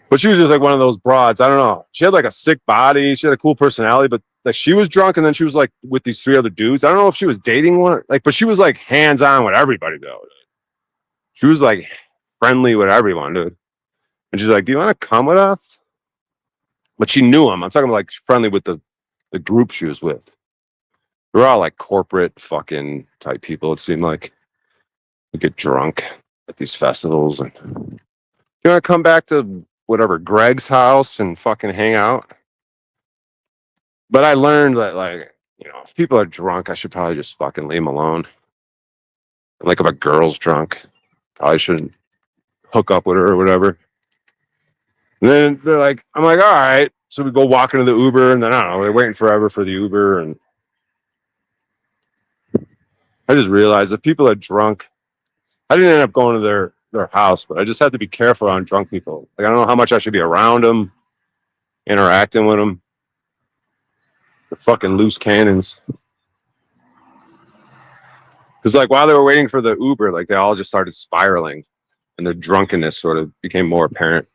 But she was just like one of those broads. I don't know. She had like a sick body. She had a cool personality, but like she was drunk, and then she was like with these 3 other dudes. I don't know if she was dating one, like, but she was like hands on with everybody though. She was like friendly with everyone, dude. And she's like, "Do you want to come with us?" But she knew him. I'm talking about like friendly with the group she was with. They were all like corporate fucking type people. It seemed like we get drunk at these festivals, and you want to come back to whatever Greg's house and fucking hang out. But I learned that, like, if people are drunk, I should probably just fucking leave them alone. Like if a girl's drunk, probably shouldn't hook up with her or whatever. And then they're like, I'm like, all right. So we go walk into the Uber, and then I don't know, they're waiting forever for the Uber, and I just realized if people are drunk, I didn't end up going to their house, but I just have to be careful around drunk people. Like I don't know how much I should be around them, interacting with them. The fucking loose cannons. Because like while they were waiting for the Uber, like they all just started spiraling, and their drunkenness sort of became more apparent.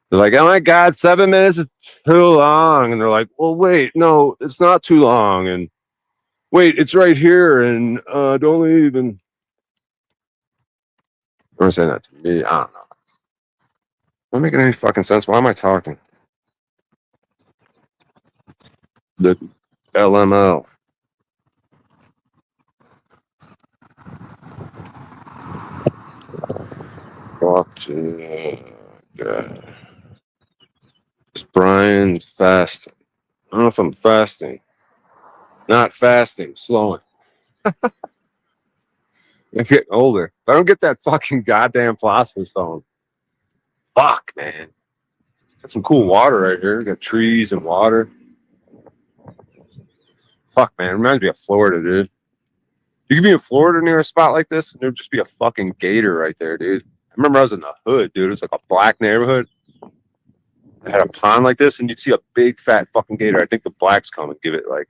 They're like, "Oh my God, 7 minutes is too long." And they're like, "Well, wait, no, it's not too long. And wait, it's right here. And don't leave." And I'm saying that to me. I don't know. Not making any fucking sense. Why am I talking? The LML. Walk to God. Is Brian fasting? I don't know if I'm fasting. Not fasting, slowing. I'm getting older. If I don't get that fucking goddamn philosopher's stone, fuck, man. Got some cool water right here. Got trees and water. Fuck, man. Reminds me of Florida, dude. You could be in Florida near a spot like this, and there'd just be a fucking gator right there, dude. I remember I was in the hood, dude. It was like a black neighborhood. It had a pond like this, and you'd see a big fat fucking gator. I think the blacks come and give it like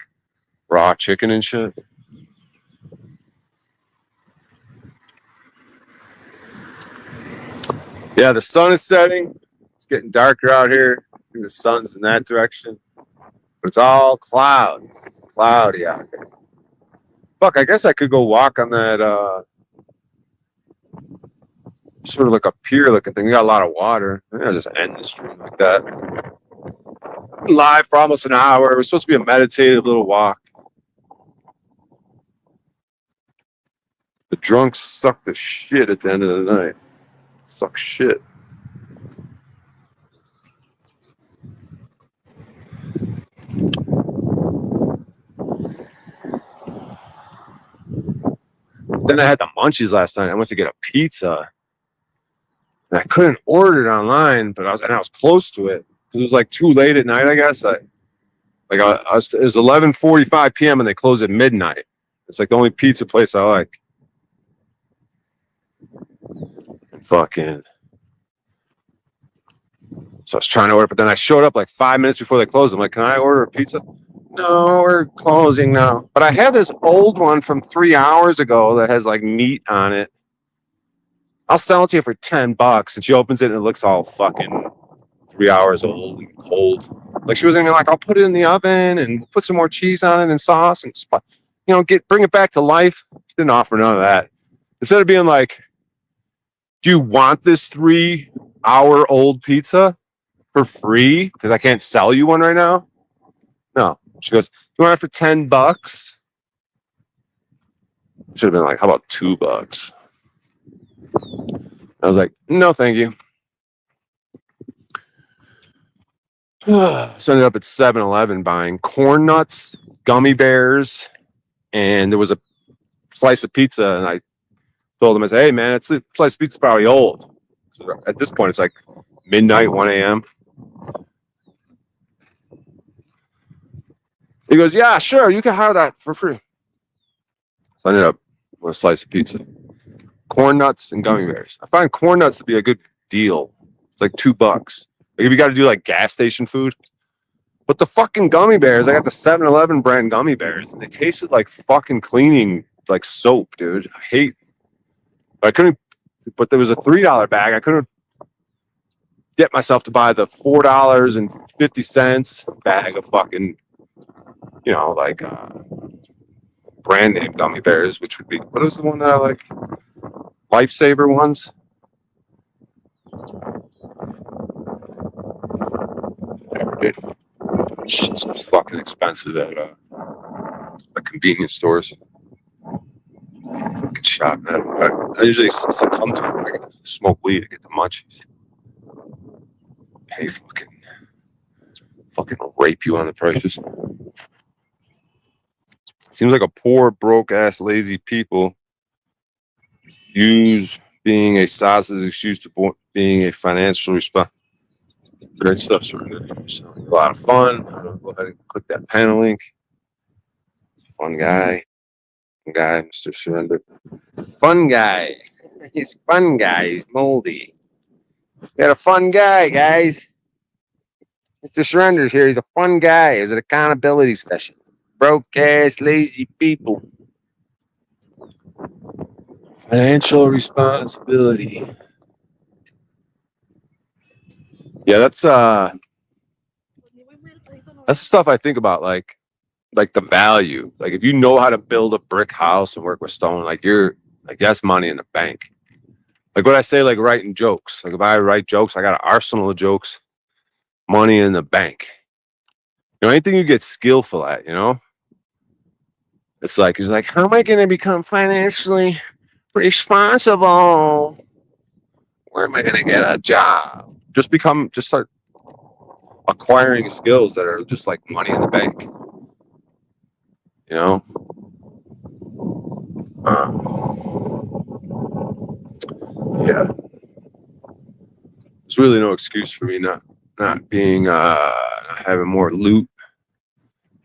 raw chicken and shit. Yeah, the sun is setting. It's getting darker out here. I think the sun's in that direction. But it's all clouds. It's cloudy out here. Fuck, I guess I could go walk on that sort of like a pier looking thing. We got a lot of water. Maybe I'll just end the stream like that. Live for almost an hour. It was supposed to be a meditative little walk. The drunks suck the shit at the end of the night. Suck shit. Then I had the munchies last night. I went to get a pizza. And I couldn't order it online, but I was close to it. It was like too late at night, I guess. It was 11:45 p.m. and they close at midnight. It's like the only pizza place I like. Fucking. So I was trying to order, but then I showed up like 5 minutes before they closed. I'm like, "Can I order a pizza?" "No, we're closing now." But I have this old one from 3 hours ago that has like meat on it. I'll sell it to you for $10. And she opens it and it looks all fucking 3 hours old and cold. Like she wasn't even like, "I'll put it in the oven and put some more cheese on it and sauce and bring it back to life." She didn't offer none of that. Instead of being like, "Do you want this 3 hour old pizza for free? Because I can't sell you one right now." No. She goes, "You want it for $10? Should have been like, "How about $2? I was like, "No, thank you." So I ended up at 7-Eleven buying corn nuts gummy bears, and there was a slice of pizza, and I told him, I said, hey man, it's a slice of pizza's probably old. So at this point it's like midnight, 1 a.m. He goes, yeah, sure, you can have that for free. So I ended up with a slice of pizza, corn nuts and gummy bears. I find corn nuts to be a good deal. It's like $2. Like if you got to do like gas station food. But the fucking gummy bears, I got the 7-Eleven brand gummy bears, and they tasted like fucking cleaning like soap, dude. I couldn't, but there was a $3 bag. I couldn't get myself to buy the $4.50 bag of fucking, like brand name gummy bears, which would be, what is the one that I like? Lifesaver ones. Never did. Shit's fucking expensive at the convenience stores. Fucking shop, man. I usually succumb to it when I smoke weed to get the munchies. Pay fucking rape you on the prices. Seems like a poor, broke ass, lazy people use being a sausage excuse to being a financial responsible. Great stuff, so a lot of fun. Go ahead and click that panel link. Fun guy, Mr. Surrender. Fun guy. He's fun guy. He's moldy. Got a fun guy, guys. Mr. Surrender's here. He's a fun guy. It's an accountability session. Broke ass, lazy people. Financial responsibility. Yeah, that's the stuff I think about, like the value. Like if you know how to build a brick house and work with stone, like that's money in the bank. Like what I say, like writing jokes. Like if I write jokes, I got an arsenal of jokes, money in the bank. Anything you get skillful at, it's like, he's like, how am I going to become financially responsible? Where am I going to get a job? Just start acquiring skills that are just like money in the bank. Yeah. There's really no excuse for me not being having more loot,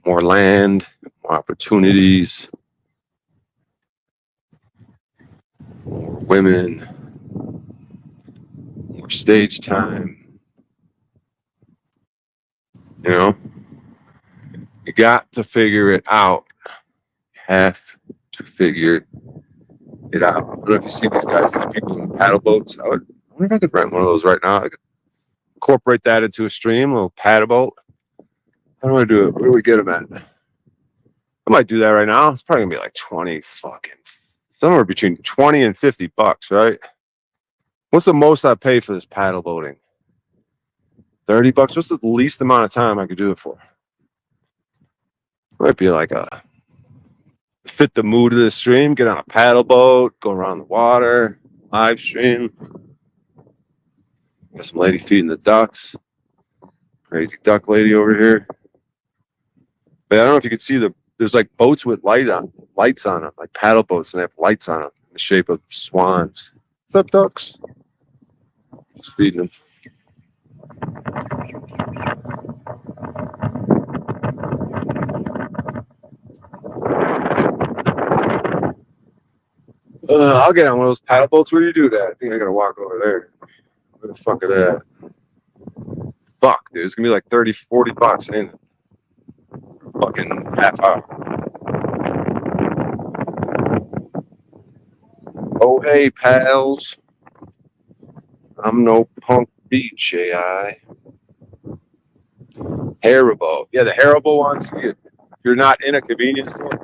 more land, more opportunities, more women, more stage time. You got to figure it out. You have to figure it out. I don't know if you see these guys, these people in paddle boats. I wonder if I could rent one of those right now. I could incorporate that into a stream, a little paddle boat. How do I do it? Where do we get them at? I might do that right now. It's probably gonna be like 20 somewhere between 20 and $50, right? What's the most I pay for this paddle boating? $30? What's the least amount of time I could do it for? Might be like fit the mood of the stream, get on a paddle boat, go around the water, live stream. Got some lady feeding the ducks. Crazy duck lady over here. But I don't know if you can see there's like boats with lights on them, like paddle boats, and they have lights on them in the shape of swans. What's up, ducks? Just feeding them. I'll get on one of those paddle boats. Where do you do that? I think I gotta walk over there. Where the fuck are that? Fuck, dude. It's gonna be like $30-$40, ain't it? Fucking half hour. Oh, hey, pals. I'm no punk beach AI. Haribo. Yeah, the Haribo ones. If you're not in a convenience store,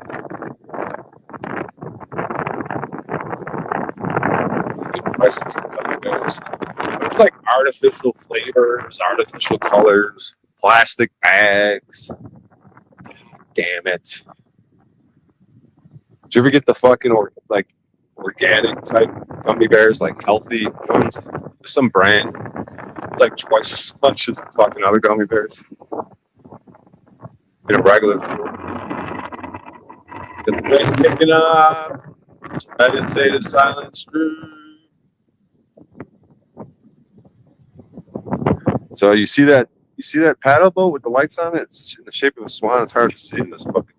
it's like artificial flavors, artificial colors, plastic bags. Damn it. Did you ever get the fucking organic type gummy bears, like healthy ones? There's some brand. It's like twice as much as the fucking other gummy bears in a regular store. Get the brain kicking up. Meditative silence room. So you see that? You see that paddle boat with the lights on it? It's in the shape of a swan. It's hard to see in this fucking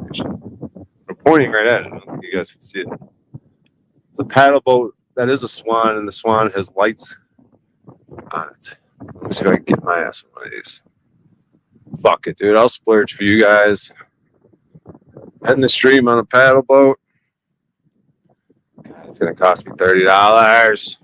picture. I'm pointing right at it. I don't think you guys can see it. It's a paddle boat that is a swan, and the swan has lights on it. Let me see if I can get my ass on one of these. Fuck it, dude. I'll splurge for you guys. End the stream on a paddle boat. It's gonna cost me $30.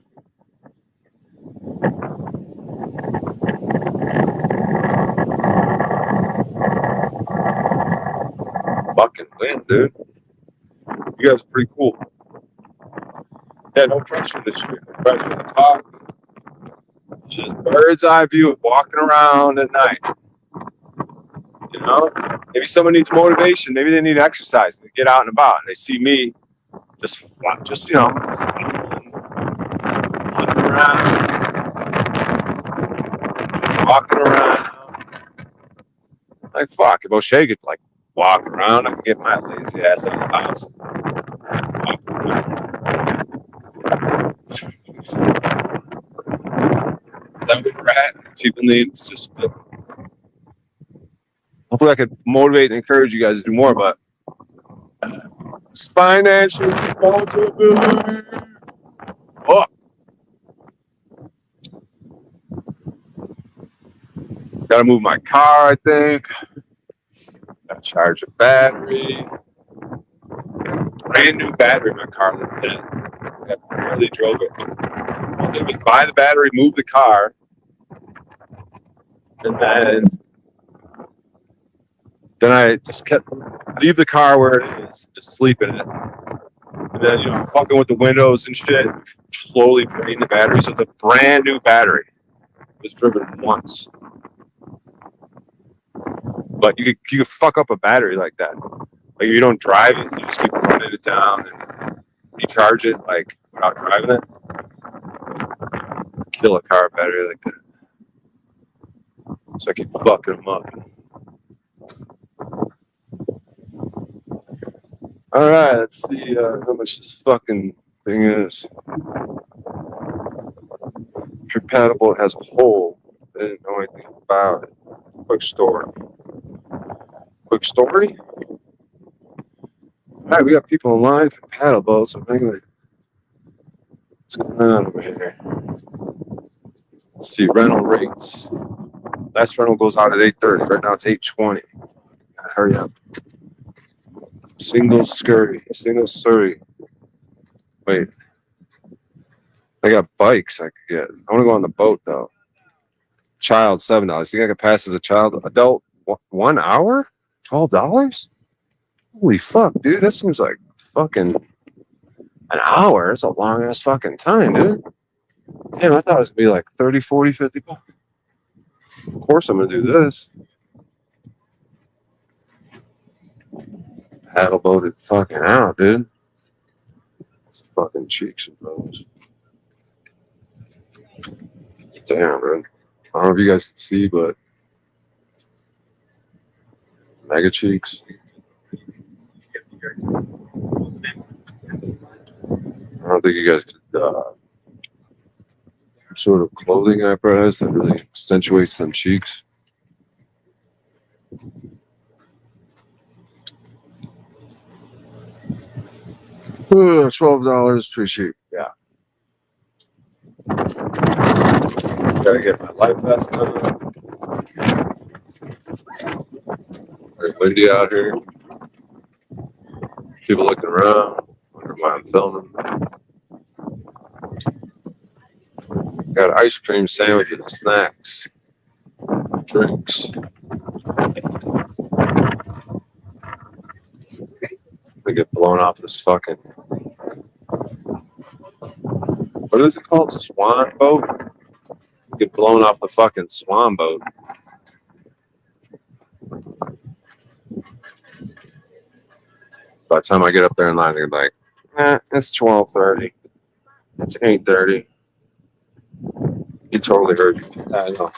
Fucking win, dude. You guys are pretty cool. Yeah, no pressure in this stream. No pressure to talk. It's just bird's eye view of walking around at night. You know? Maybe someone needs motivation. Maybe they need exercise. They get out and about and they see me just you know, walking around. Like, fuck, if O'Shea could, like, walk around, I can get my lazy ass out of the house. Is that where we're at? People need just. Hopefully, I could motivate and encourage you guys to do more, but it's financial responsibility. Fuck. Gotta move my car, I think. Gotta charge a battery. Brand new battery in my car. I barely drove it. I think just buy the battery, move the car, and then I just kept leave the car where it is, just sleep in it. And then, you know, fucking with the windows and shit, slowly drain the battery. So it's a brand new battery. It was driven once. But you could fuck up a battery like that. Like, you don't drive it, you just keep running it down and recharge it, like, without driving it. Kill a car battery like that. So I keep fucking them up. All right, let's see how much this fucking thing is. Your paddle boat has a hole. I didn't know anything about it. Quick story. Quick story? All right, we got people in line for paddle boats. I'm thinking, what's going on over here? Let's see, rental rates. Last rental goes out at 8:30. Right now it's 8:20. Hurry up. Single scurry. Wait. I got bikes I could get. I want to go on the boat though. Child, $7. Think I could pass as a child? Adult, 1 hour? $12? Holy fuck, dude. That seems like fucking an hour. That's a long ass fucking time, dude. Damn, I thought it was gonna be like 30, 40, 50 bucks. Of course I'm gonna do this. Paddle boated fucking out, dude. It's fucking cheeks and bones. Damn, man. I don't know if you guys can see, but mega cheeks. I don't think you guys could sort of clothing apparatus that really accentuates them cheeks. $12, pretty cheap. Yeah. Gotta get my life vest on. Very windy out here. People looking around. Wonder why I'm filming. Got ice cream sandwiches, snacks, drinks. I get blown off this fucking. What is it called? Swan boat? Get blown off the fucking swan boat. By the time I get up there in line, they're like, it's 12:30. It's 8:30. You totally heard you. I know.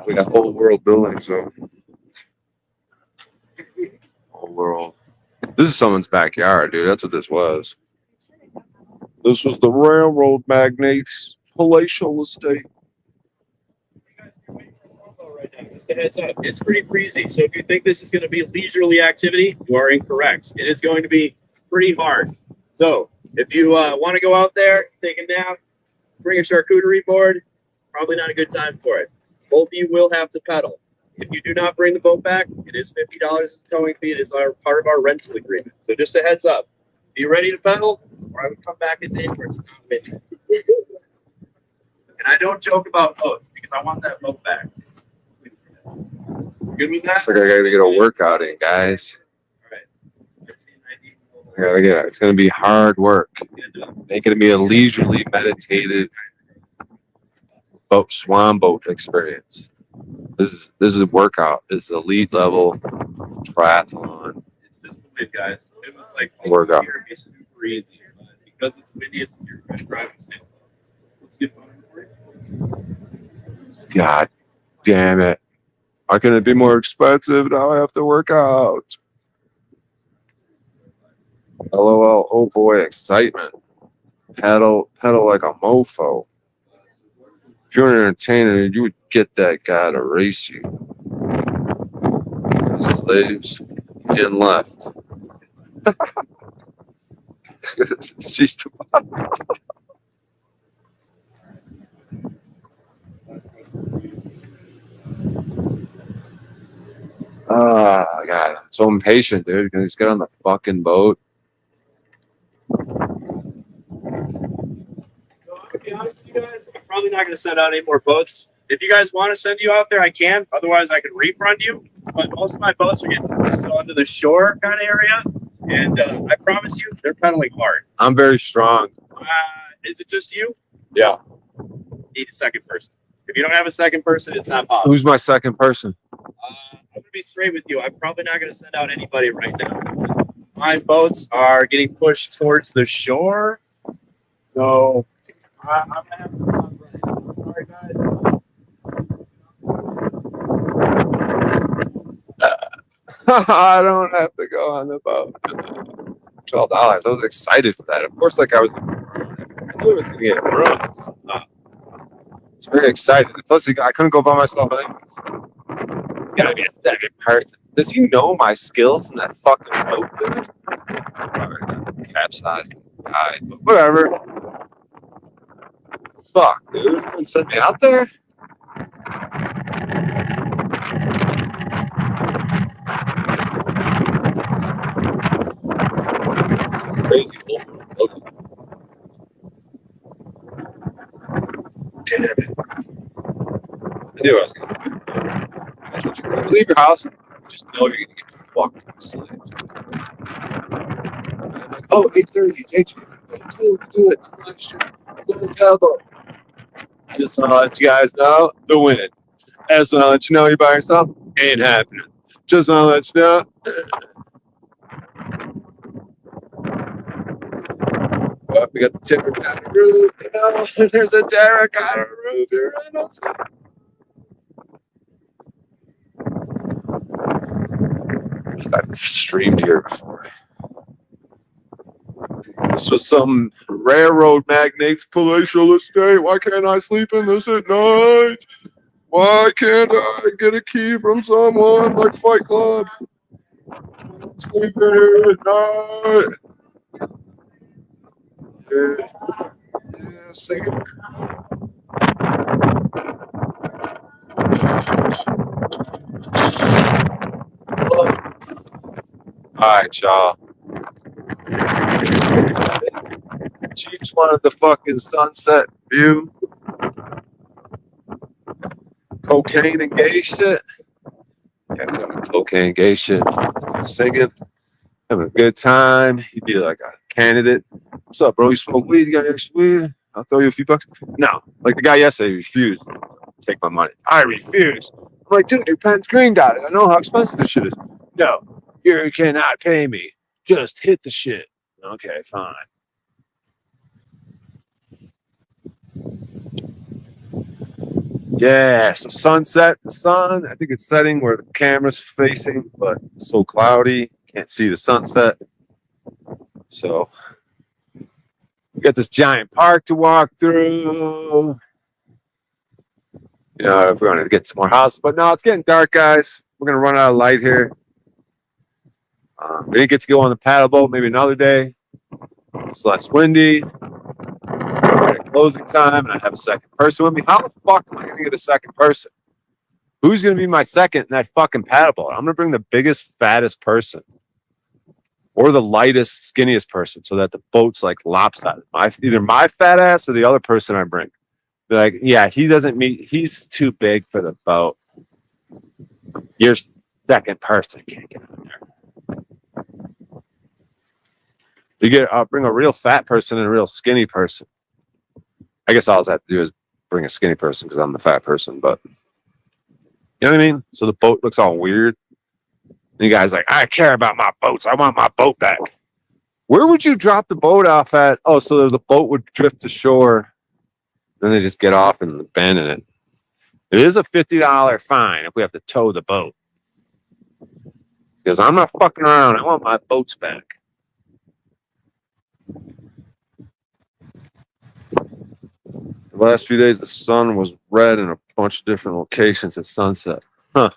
We got old world buildings, though. Old world. This is someone's backyard, dude. That's what this was. This was the railroad magnate's palatial estate. Right now, just a heads up, it's pretty breezy. So if you think this is going to be leisurely activity, you are incorrect. It is going to be pretty hard. So if you want to go out there, take a nap, bring a charcuterie board, probably not a good time for it. Both of you will have to pedal. If you do not bring the boat back, it is $50 as a towing fee. It is part of our rental agreement. So just a heads up. Be ready to pedal, or I would come back at the end for it's not midnight. And I don't joke about boats because I want that boat back. Good with that? Looks like I gotta get a workout in, guys. All right. I gotta get it. It's gonna be hard work. Make it be a leisurely, meditative swan boat experience. This is a workout. This is elite level triathlon. It's just the wind, guys. It was like Workout. here it's super easy, but because it's windy, it's your driving skill. Let's get God damn it. How can it be more expensive? Now I have to work out. LOL. Oh boy, excitement. Pedal like a mofo. If you're an entertainer, you would get that guy to race you. Slaves in left. She's the God, I'm so impatient, dude. Can I just get on the fucking boat? To be honest with you guys, I'm probably not going to send out any more boats. If you guys want to send you out there, I can. Otherwise, I can refund you. But most of my boats are getting pushed onto the shore kind of area. And I promise you, they're pedaling hard. I'm very strong. Is it just you? Yeah. Need a second person. If you don't have a second person, it's not possible. Who's my second person? I'm going to be straight with you. I'm probably not going to send out anybody right now. My boats are getting pushed towards the shore. So I'm going to have to stop running. Sorry, guys. I don't have to go on the boat. $12. I was excited for that. Of course, like I knew it was gonna get rooms. It's very exciting. Plus, I couldn't go by myself anyway. It's gotta be a second person. Does he know my skills in that fucking boat, dude? Probably capsized and died, but whatever. Fuck, dude. You gonna send me out there? Crazy old. Damn it. I knew I was going to leave your house. Just know you're going to get fucked in slaves. Oh, 8:30. It's 8:30. Cool, do it. I'm live stream. Go to Pebble. I just want to let you guys know the win. I just want to let you know you're by yourself. Ain't happening. Just want to let you know. Well, we got the terracotta roof, you know. There's a terracotta roof here. I've streamed here before. This was some railroad magnate's palatial estate. Why can't I sleep in this at night? Why can't I get a key from someone like Fight Club? Sleep in here at night. Yeah, sing it. Alright, y'all. Chiefs wanted the fucking sunset view. Cocaine and gay shit. Yeah, we got cocaine and gay shit. Singing. Having a good time. He'd be like a candidate. What's up, bro? You smoke weed? You got any extra weed? I'll throw you a few bucks. No. Like the guy yesterday refused to take my money. I refuse. I'm like, dude, your pen's green dot. I know how expensive this shit is. No, you cannot pay me. Just hit the shit. Okay, fine. Yeah, so sunset, the sun, I think it's setting where the camera's facing, but it's so cloudy, can't see the sunset. So we got this giant park to walk through. You know, if we wanted to get some more houses, but no, it's getting dark, guys. We're gonna run out of light here. We didn't get to go on the paddle boat, maybe another day. It's less windy. We're at closing time, and I have a second person with me. How the fuck am I gonna get a second person? Who's gonna be my second in that fucking paddle boat? I'm gonna bring the biggest, fattest person, or the lightest, skinniest person, so that the boat's like lopsided. Either my fat ass or the other person I bring. Be like, yeah, he doesn't meet. He's too big for the boat. Your second person can't get on there. I'll bring a real fat person and a real skinny person. I guess all I have to do is bring a skinny person because I'm the fat person, but you know what I mean? So the boat looks all weird. And you guys like, I care about my boats. I want my boat back. Where would you drop the boat off at? Oh, so the boat would drift to shore. Then they just get off and abandon it. It is a $50 fine if we have to tow the boat. Because I'm not fucking around. I want my boats back. The last few days, the sun was red in a bunch of different locations at sunset. Huh.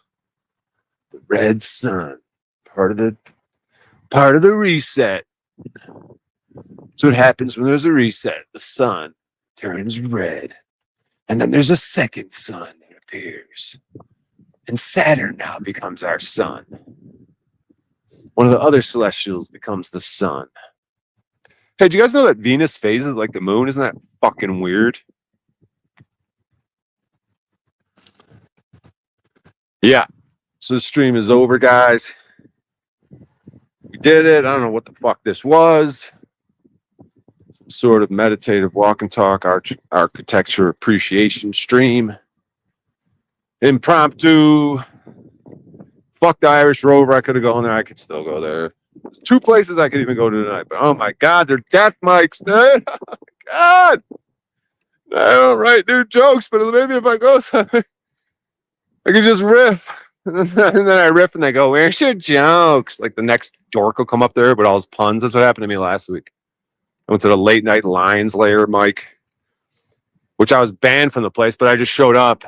The red sun. Part of the reset. That's what happens when there's a reset. The sun turns red. And then there's a second sun that appears. And Saturn now becomes our sun. One of the other celestials becomes the sun. Hey, do you guys know that Venus phases like the moon? Isn't that fucking weird? Yeah. So the stream is over, guys. We did it. I don't know what the fuck this was. Some sort of meditative walk and talk architecture appreciation stream. Impromptu. Fuck the Irish Rover. I could have gone there. I could still go there. There's 2 places I could even go to tonight. But oh my God, they're death mics, dude. Oh my God. I don't write new jokes, but maybe if I go somewhere, I could just riff. And then I riff and they go, where's your jokes? Like the next dork will come up there, but all his puns. That's what happened to me last week. I went to the late night Lions Lair mic, which I was banned from the place, but I just showed up.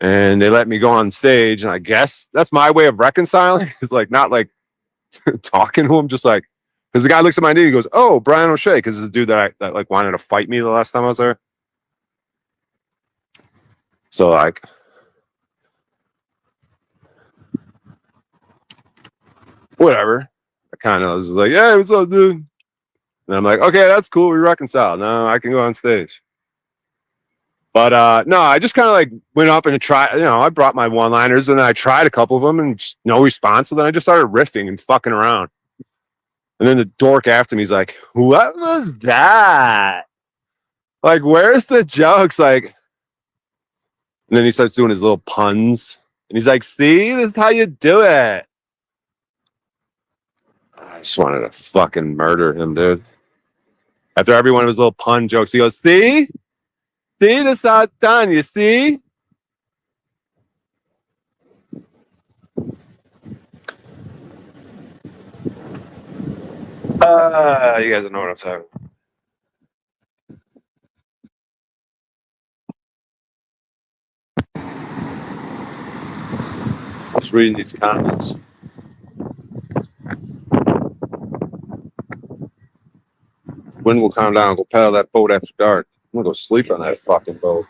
And they let me go on stage. And I guess that's my way of reconciling. It's like not like talking to him, just like, because the guy looks at my knee, he goes, oh, Brian O'Shea, because it's a dude that like wanted to fight me the last time I was there. So like, whatever. I kind of was like, yeah, what's up, dude? And I'm like, okay, that's cool. We reconciled. Now I can go on stage. But no, I just kind of like went up and tried, I brought my one-liners, but then I tried a couple of them and just no response. So then I just started riffing and fucking around. And then the dork after me is like, what was that? Like, where's the jokes? Like, and then he starts doing his little puns. And he's like, see, this is how you do it. I just wanted to fucking murder him, dude. After every one of his little pun jokes, he goes, see? See, this is how it's done, you see? You guys don't know what I'm talking about. Just reading these comments. Wind will calm down. Go paddle that boat after dark. I'm gonna go sleep on that fucking boat.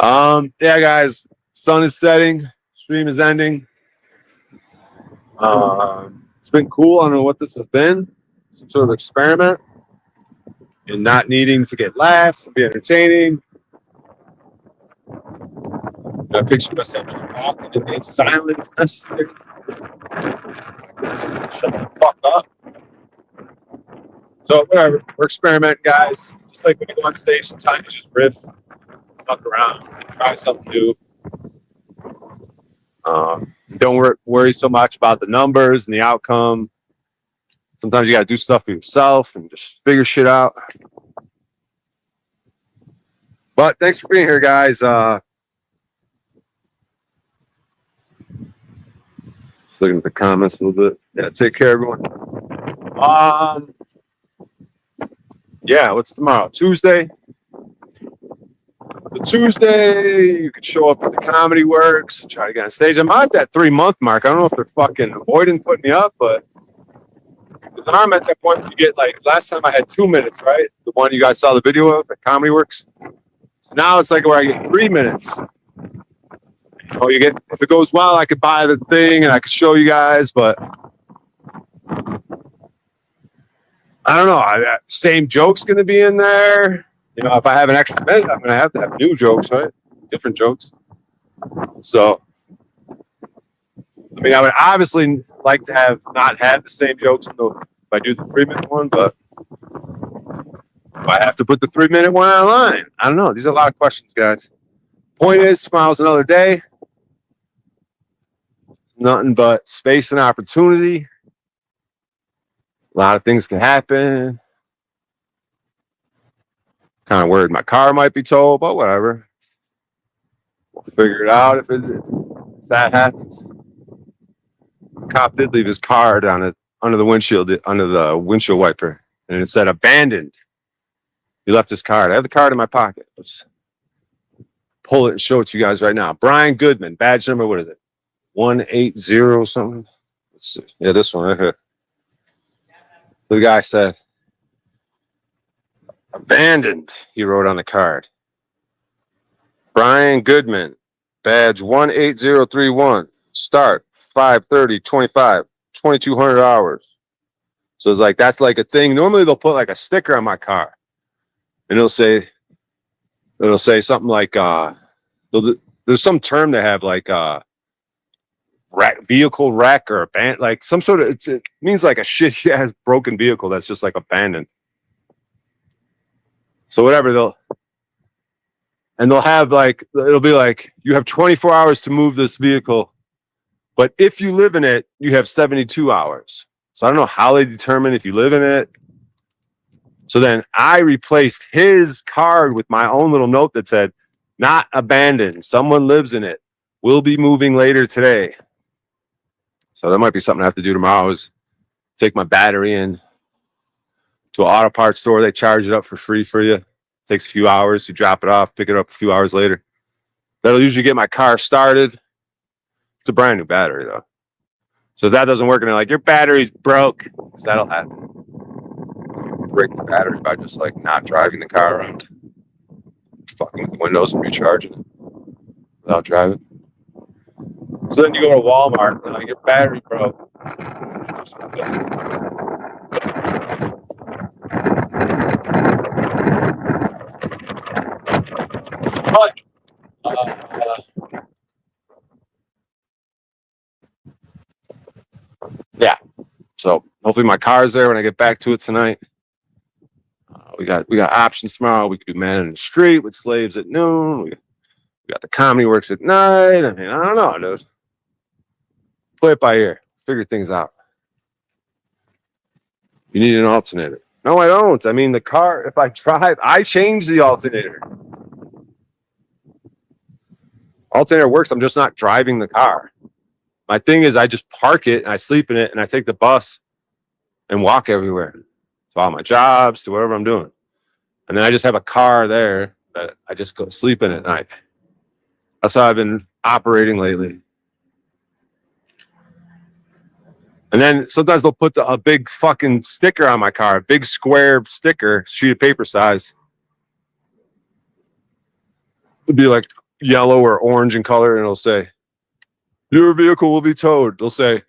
Yeah, guys. Sun is setting. Stream is ending. It's been cool. I don't know what this has been. Some sort of experiment in not needing to get laughs and be entertaining. I picture myself just walking and being silent if necessary. Shut the fuck up. So whatever, we're experimenting, guys. Just like when you go on stage, sometimes you just riff, fuck around, try something new. Don't worry so much about the numbers and the outcome. Sometimes you gotta do stuff for yourself and just figure shit out. But thanks for being here, guys. Just looking at the comments a little bit. Yeah, take care, everyone. Yeah, what's tomorrow? Tuesday. Tuesday, you could show up at the Comedy Works, try to get on stage. I'm at that 3-month mark. I don't know if they're fucking avoiding putting me up, but I'm at that point where you get like last time I had 2 minutes, right? The one you guys saw the video of at Comedy Works. So now it's like where I get 3 minutes. Oh, you get if it goes well, I could buy the thing and I could show you guys, but I don't know. Same joke's gonna be in there. You know, if I have an extra minute, I'm gonna have to have new jokes, right? Different jokes. So I mean, I would obviously like to have not had the same jokes if I do the 3-minute one, but if I have to put the 3-minute one online, I don't know. These are a lot of questions, guys. Point is, tomorrow's another day. Nothing but space and opportunity. A lot of things can happen. Kind of worried my car might be towed, but whatever. We'll figure it out if that happens. The cop did leave his card on it under the windshield wiper, and it said abandoned. He left his card. I have the card in my pocket. Let's pull it and show it to you guys right now. Brian Goodman, badge number, what is it? 180 something. Let's see. Yeah, this one right here. So the guy said, abandoned, he wrote on the card. Brian Goodman, badge 18031. Start 5/30/25, 2,200 hours. So it's like, that's like a thing. Normally they'll put like a sticker on my car. And it'll say something like, there's some term they have like, vehicle wreck or abandoned, like some sort of, it means like a shit ass broken vehicle that's just like abandoned. So whatever, they'll have like, it'll be like, you have 24 hours to move this vehicle, but if you live in it, you have 72 hours. So I don't know how they determine if you live in it. So then I replaced his card with my own little note that said, not abandoned. Someone lives in it. We'll be moving later today. So that might be something I have to do tomorrow, is take my battery in to an auto parts store. They charge it up for free for you. It takes a few hours. You drop it off, pick it up a few hours later. That'll usually get my car started. It's a brand new battery, though. So if that doesn't work, and they're like, your battery's broke, because that'll happen. Break the battery by just like not driving the car around, fucking with the windows and recharging it without driving. So then you go to Walmart and like, your battery broke. But yeah. So hopefully my car's there when I get back to it tonight. We got options tomorrow. We could do Man in the Street with Slaves at noon. We got the Comedy Works at night. I mean, I don't know, dude. Play it by ear. Figure things out. You need an alternator. No, I don't. I mean, the car, if I drive, I change the alternator. Alternator works. I'm just not driving the car. My thing is I just park it and I sleep in it and I take the bus and walk everywhere to all my jobs, to whatever I'm doing. And then I just have a car there that I just go sleep in at night. That's how I've been operating lately. And then sometimes they'll put a big fucking sticker on my car, a big square sticker, sheet of paper size. It'll be like yellow or orange in color, and it'll say, your vehicle will be towed. They'll say,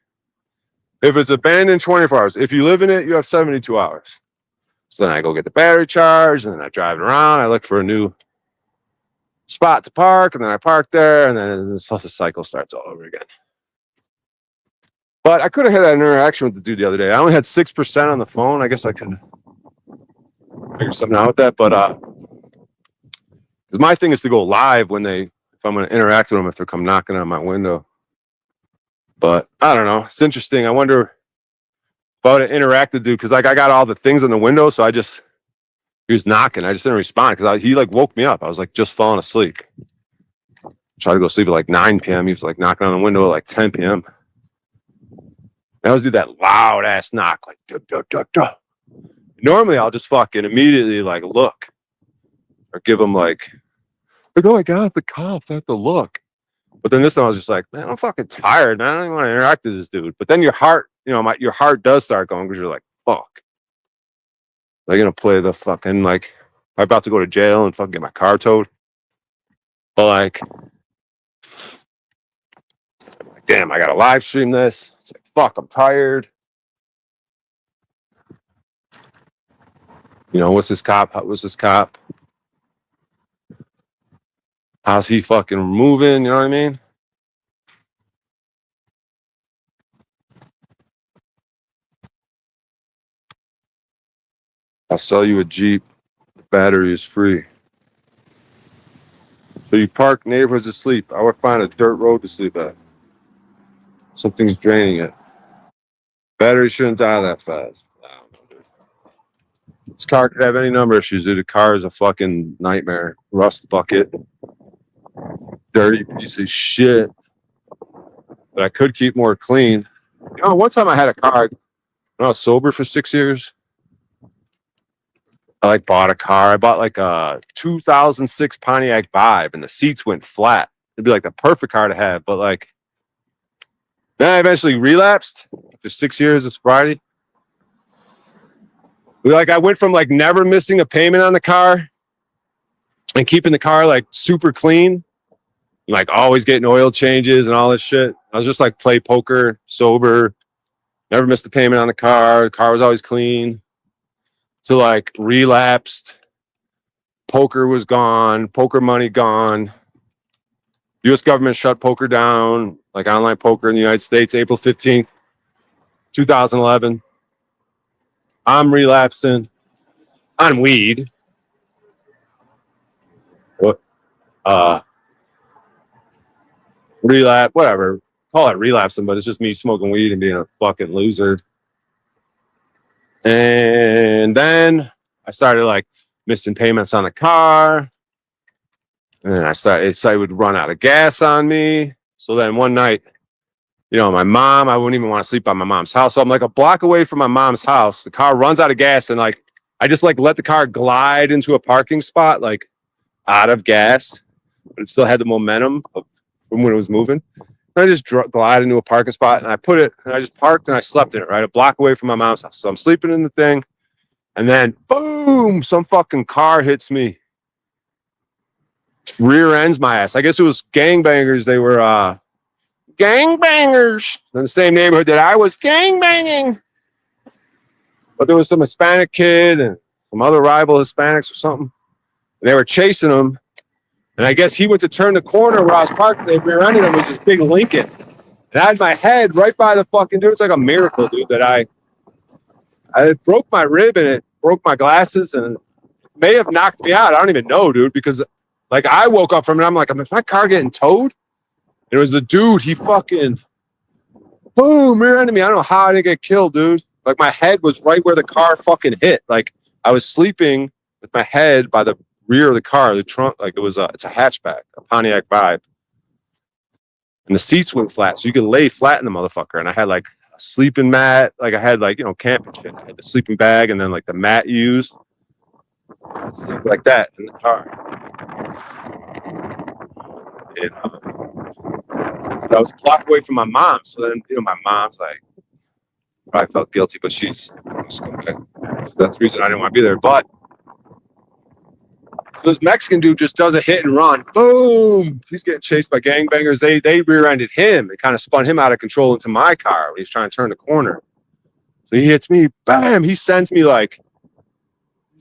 if it's abandoned, 24 hours. If you live in it, you have 72 hours. So then I go get the battery charged, and then I drive it around. I look for a new spot to park, and then I park there, and then the cycle starts all over again. But I could have had an interaction with the dude the other day. I only had 6% on the phone. I guess I could figure something out with that. But because my thing is to go live if I'm going to interact with them, if they come knocking on my window. But I don't know. It's interesting. I wonder if I would have interacted, dude, because like I got all the things on the window, so I just He was knocking. I just didn't respond because he like woke me up. I was like just falling asleep. Tried to go sleep at like 9 p.m. He was like knocking on the window at like 10 p.m. I always do that loud ass knock, like duh, duh, duh, duh. Normally I'll just fucking immediately like look or give him like, oh, I got off the cops. I have to look. But then this time I was just like, man, I'm fucking tired, man. I don't even want to interact with this dude. But then your heart, your heart does start going because you're like, fuck. They're gonna play the fucking like I'm about to go to jail and fucking get my car towed. But like, damn, I gotta live stream this. It's like, fuck, I'm tired. What's this cop? What's this cop? How's he fucking moving? You know what I mean? I'll sell you a Jeep. Battery is free. So you park neighborhoods asleep. I would find a dirt road to sleep at. Something's draining it. Battery shouldn't die that fast. This car could have any number of issues, dude. The car is a fucking nightmare. Rust bucket. Dirty piece of shit. But I could keep more clean. One time I had a car when I was sober for 6 years. I bought a car. I bought like a 2006 Pontiac Vibe, and the seats went flat. It'd be like the perfect car to have. But like, then I eventually relapsed after 6 years of sobriety. Like I went from like never missing a payment on the car and keeping the car like super clean, like always getting oil changes and all this shit. I was just like play poker, sober, never missed a payment on the car. The car was always clean. To like relapsed, poker was gone, poker money gone. U.S. government shut poker down, like online poker in the United States, April 15th, 2011. I'm relapsing on weed. What? Relapse, whatever. Call it relapsing, but it's just me smoking weed and being a fucking loser. And then I started like missing payments on the car. And then it would run out of gas on me. So then one night, my mom, I wouldn't even want to sleep at my mom's house. So I'm like a block away from my mom's house. The car runs out of gas, and like I just like let the car glide into a parking spot, like out of gas, but it still had the momentum of from when it was moving. And I just glide into a parking spot, and I just parked and I slept in it, right? A block away from my mom's house. So I'm sleeping in the thing, and then boom, some fucking car hits me. Rear ends my ass. I guess it was gangbangers. They were gangbangers in the same neighborhood that I was gangbanging. But there was some Hispanic kid and some other rival Hispanics or something. And they were chasing him. And I guess he went to turn the corner where I was parked. They rear-ended him. It was this big Lincoln. And I had my head right by the fucking dude. It's like a miracle, dude, that I broke my rib and it broke my glasses and may have knocked me out. I don't even know, dude, because like I woke up from it. I'm like, is my car getting towed? It was the dude. He fucking boom, rear-ended me. I don't know how I didn't get killed, dude. Like my head was right where the car fucking hit. Like I was sleeping with my head by the rear of the car, the trunk. Like it's a hatchback, a Pontiac Vibe, and the seats went flat, so you could lay flat in the motherfucker. And I had like a sleeping mat. Like I had like camping shit. I had the sleeping bag and then like the mat you used. I'd sleep like that in the car. And I was a block away from my mom. So then, my mom's like, probably felt guilty, but she's okay. So that's the reason I didn't want to be there. But this Mexican dude just does a hit and run. Boom! He's getting chased by gangbangers. They rear-ended him. It kind of spun him out of control into my car when he's trying to turn the corner. So he hits me. Bam! He sends me like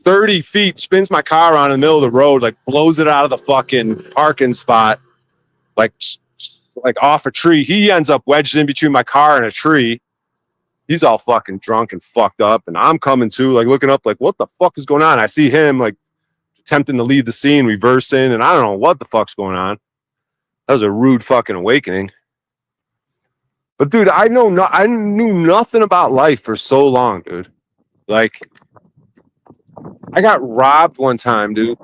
30 feet, spins my car around in the middle of the road, like blows it out of the fucking parking spot, like off a tree. He ends up wedged in between my car and a tree. He's all fucking drunk and fucked up, and I'm coming to, like looking up, like what the fuck is going on? I see him like attempting to leave the scene, reversing, and I don't know what the fuck's going on. That was a rude fucking awakening. But dude, I knew nothing about life for so long, dude. Like I got robbed one time, dude.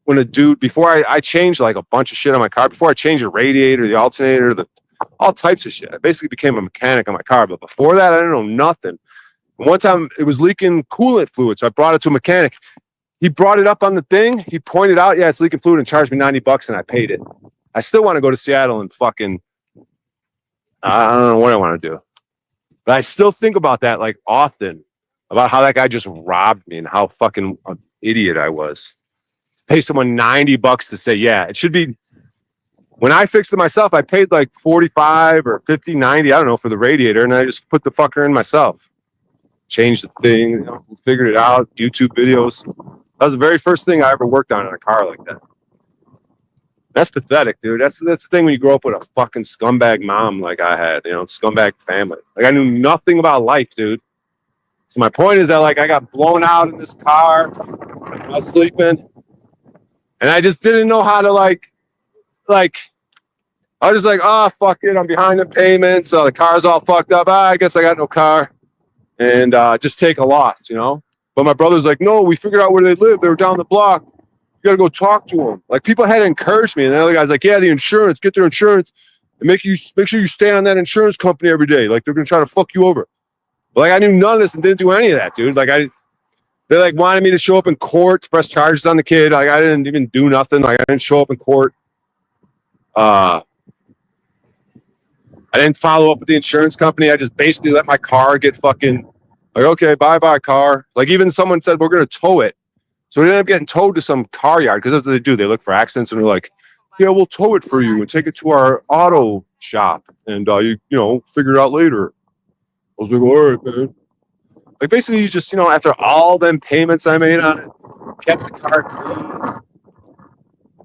When a dude, before I changed like a bunch of shit on my car, before I changed the radiator, the alternator, all types of shit. I basically became a mechanic on my car. But before that, I didn't know nothing. One time it was leaking coolant fluid, so I brought it to a mechanic. He brought it up on the thing. He pointed out, yeah, it's leaking fluid, and charged me $90, and I paid it. I still want to go to Seattle and fucking, I don't know what I want to do. But I still think about that like often, about how that guy just robbed me and how fucking an idiot I was. Pay someone $90 to say, yeah, it should be. When I fixed it myself, I paid like 45 or 50, 90, I don't know, for the radiator, and I just put the fucker in myself. Changed the thing, you know, figured it out, YouTube videos. That was the very first thing I ever worked on in a car like that. That's pathetic, dude. That's the thing when you grow up with a fucking scumbag mom like I had, you know, scumbag family. Like I knew nothing about life, dude. So my point is that like I got blown out in this car. I was sleeping, and I just didn't know how to like I was just like, oh fuck it, I'm behind the payments. The car's all fucked up. I guess I got no car, and just take a loss, you know. But my brother's like, no, we figured out where they live. They were down the block. You got to go talk to them. Like people had to encourage me. And the other guy's like, yeah, the insurance, get their insurance and make sure you stay on that insurance company every day. Like they're going to try to fuck you over. But like I knew none of this and didn't do any of that, dude. Like they like wanted me to show up in court to press charges on the kid. Like I didn't even do nothing. Like I didn't show up in court. I didn't follow up with the insurance company. I just basically let my car get fucking like, okay, bye car. Like even someone said, we're going to tow it. So we ended up getting towed to some car yard because that's what they do. They look for accidents and they're like, yeah, we'll tow it for you and take it to our auto shop and you know, figure it out later. I was like, all right, man. Like basically you just, you know, after all them payments I made on it, kept the car clean.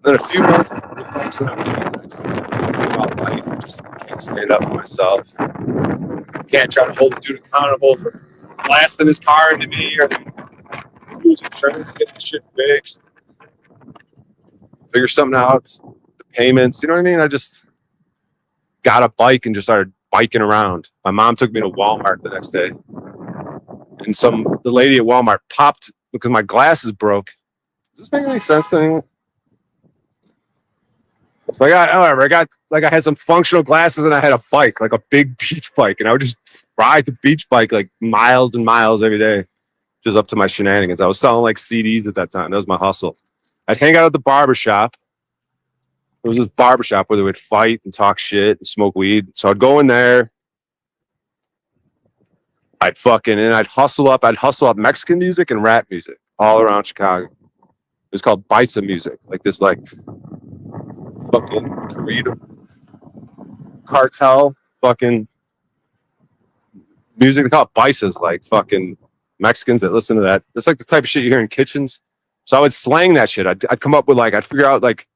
Then a few months I just about life. I just can't stand up for myself. Can't try to hold the dude accountable for blasting his car into me or lose insurance to get this shit fixed. Figure something out. The payments, you know what I mean? I just got a bike and just started biking around. My mom took me to Walmart the next day. And the lady at Walmart popped because my glasses broke. Does this make any sense to anyone? So I had some functional glasses and I had a bike, like a big beach bike, and I would just ride the beach bike like miles and miles every day, just up to my shenanigans. I was selling like CDs at that time. That was my hustle. I'd hang out at the barbershop. There was this barbershop where they would fight and talk shit and smoke weed. So I'd go in there. I'd hustle up Mexican music and rap music all around Chicago. It was called Bison music, like this like fucking Korean cartel fucking music. They call it Bices, like fucking Mexicans that listen to that. It's like the type of shit you hear in kitchens. So I would slang that shit. I'd come up with like, I'd figure out like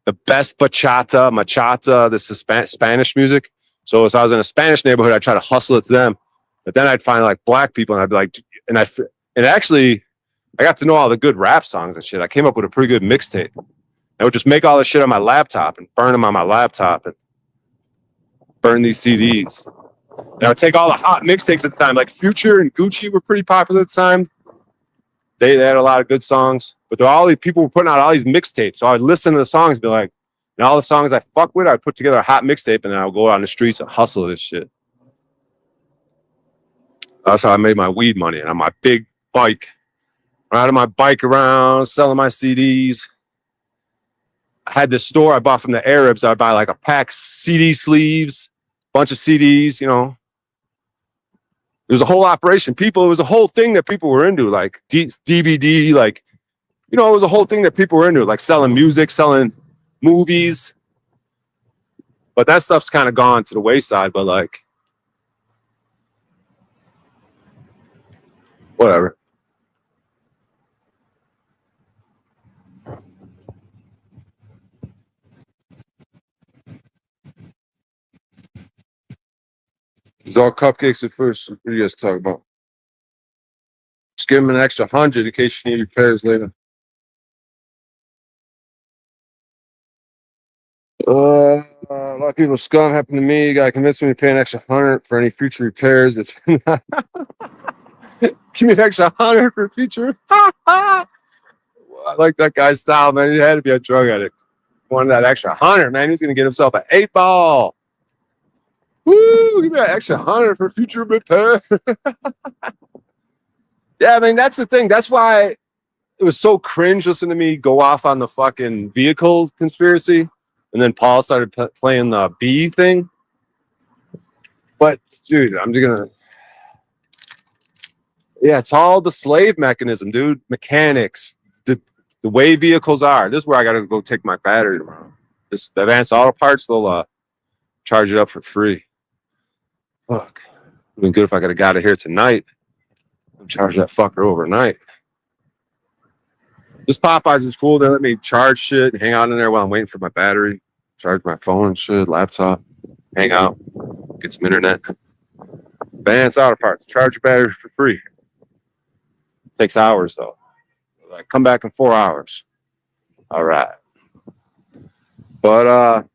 the best machata, this is Spanish music. So if I was in a Spanish neighborhood, I'd try to hustle it to them. But then I'd find like black people and I'd be like, and actually I got to know all the good rap songs and shit. I came up with a pretty good mixtape. I would just make all this shit on my laptop and burn them on my laptop and burn these CDs. And I would take all the hot mixtapes at the time, like Future and Gucci were pretty popular at the time. They had a lot of good songs, but all these people were putting out all these mixtapes. So I would listen to the songs and be like, and all the songs I fuck with, I'd put together a hot mixtape and then I would go out on the streets and hustle this shit. That's how I made my weed money. And on my big bike, riding my bike around, selling my CDs. I had this store I bought from the Arabs. I'd buy like a pack CD sleeves, bunch of CDs, you know. It was a whole operation. It was a whole thing that people were into, like DVD, like, you know, it was a whole thing that people were into, like selling music, selling movies. But that stuff's kind of gone to the wayside, but like, whatever. It was all cupcakes at first. What are you guys talking about? Just give them an extra 100 in case you need repairs later. A lot of people scum happened to me. You got to convince me to pay an extra 100 for any future repairs. It's Give me an extra 100 for future. I like that guy's style, man. He had to be a drug addict. Wanted that extra 100, man. He's gonna get himself an 8-ball. Woo! Give me that extra 100 for future repair. Yeah, I mean that's the thing. That's why it was so cringe listening to me go off on the fucking vehicle conspiracy, and then Paul started playing the B thing. But dude, I'm just gonna. Yeah, it's all the slave mechanism, dude. Mechanics, the way vehicles are. This is where I gotta go take my battery tomorrow. This Advanced Auto Parts, they'll charge it up for free. Fuck, it'd been good if I could have got it here tonight. I'm charging that fucker overnight. This Popeyes is cool. They let me charge shit and hang out in there while I'm waiting for my battery. Charge my phone and shit, laptop, hang out, get some internet. Advanced Auto Parts, charge your battery for free. Takes hours though. I come back in 4 hours. All right. But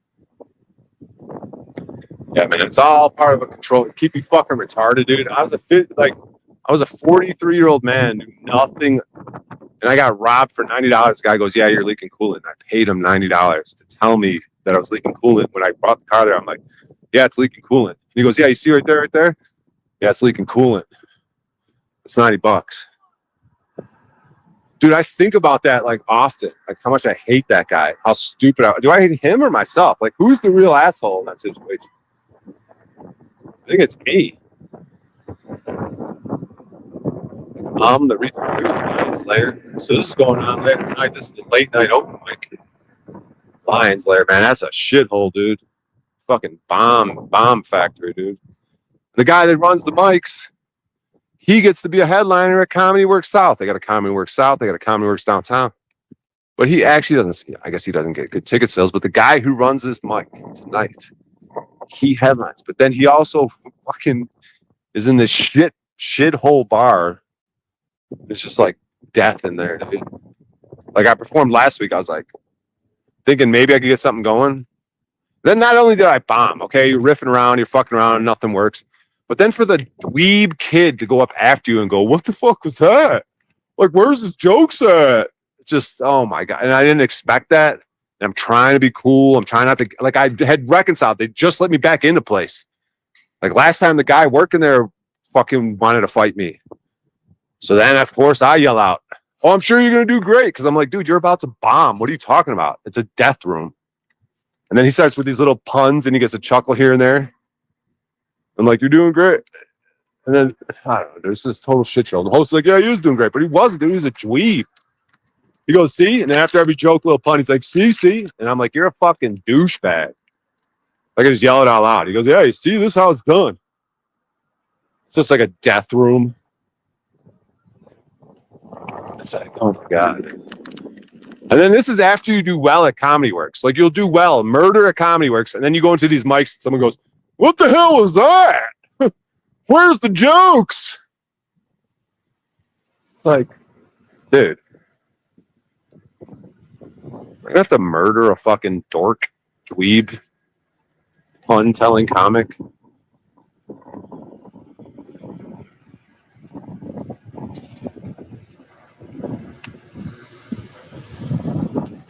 yeah, man, it's all part of a control. Keep you fucking retarded, dude. I was a 43-year-old man, knew nothing, and I got robbed for $90. The guy goes, "Yeah, you're leaking coolant." I paid him $90 to tell me that I was leaking coolant. When I brought the car there, I'm like, "Yeah, it's leaking coolant." And he goes, "Yeah, you see right there, right there? Yeah, it's leaking coolant. It's $90." Dude, I think about that like often, like how much I hate that guy, how stupid do I hate him or myself? Like, who's the real asshole in that situation? I think it's me. I'm the Lions Lair. So this is going on late night. This is the late night open mic. Lions Lair, man, that's a shithole, dude. Fucking bomb factory, dude. The guy that runs the mics, he gets to be a headliner at Comedy Works South. They got a Comedy Works South. They got a Comedy Works downtown. But he actually doesn't. I guess he doesn't get good ticket sales. But the guy who runs this mic tonight, he headlines. But then he also fucking is in this shithole bar. It's just like death in there, dude. Like I performed last week. I was like thinking maybe I could get something going. Then not only did I bomb, okay, you're riffing around, you're fucking around, and nothing works. But then for the dweeb kid to go up after you and go, "What the fuck was that? Like, where's his jokes at?" It's just, oh my God. And I didn't expect that. And I'm trying to be cool. I'm trying not to, like, I had reconciled. They just let me back into place. Like last time the guy working there fucking wanted to fight me. So then, of course, I yell out, "Oh, I'm sure you're going to do great." Because I'm like, dude, you're about to bomb. What are you talking about? It's a death room. And then he starts with these little puns and he gets a chuckle here and there. I'm like, "You're doing great." And then, I don't know, there's this total shit show. The host's like, "Yeah, he was doing great." But he wasn't, dude. He was a dweeb. He goes, "See?" And then after every joke, little pun, he's like, see? And I'm like, "You're a fucking douchebag." Like I just yell it out loud. He goes, "Yeah, you see, this is how it's done." It's just like a death room. It's like, oh my God. And then this is after you do well at Comedy Works. Like you'll do well, murder at Comedy Works, and then you go into these mics and someone goes, "What the hell was that? Where's the jokes?" It's like, dude, we're gonna have to murder a fucking dork, dweeb, pun-telling comic.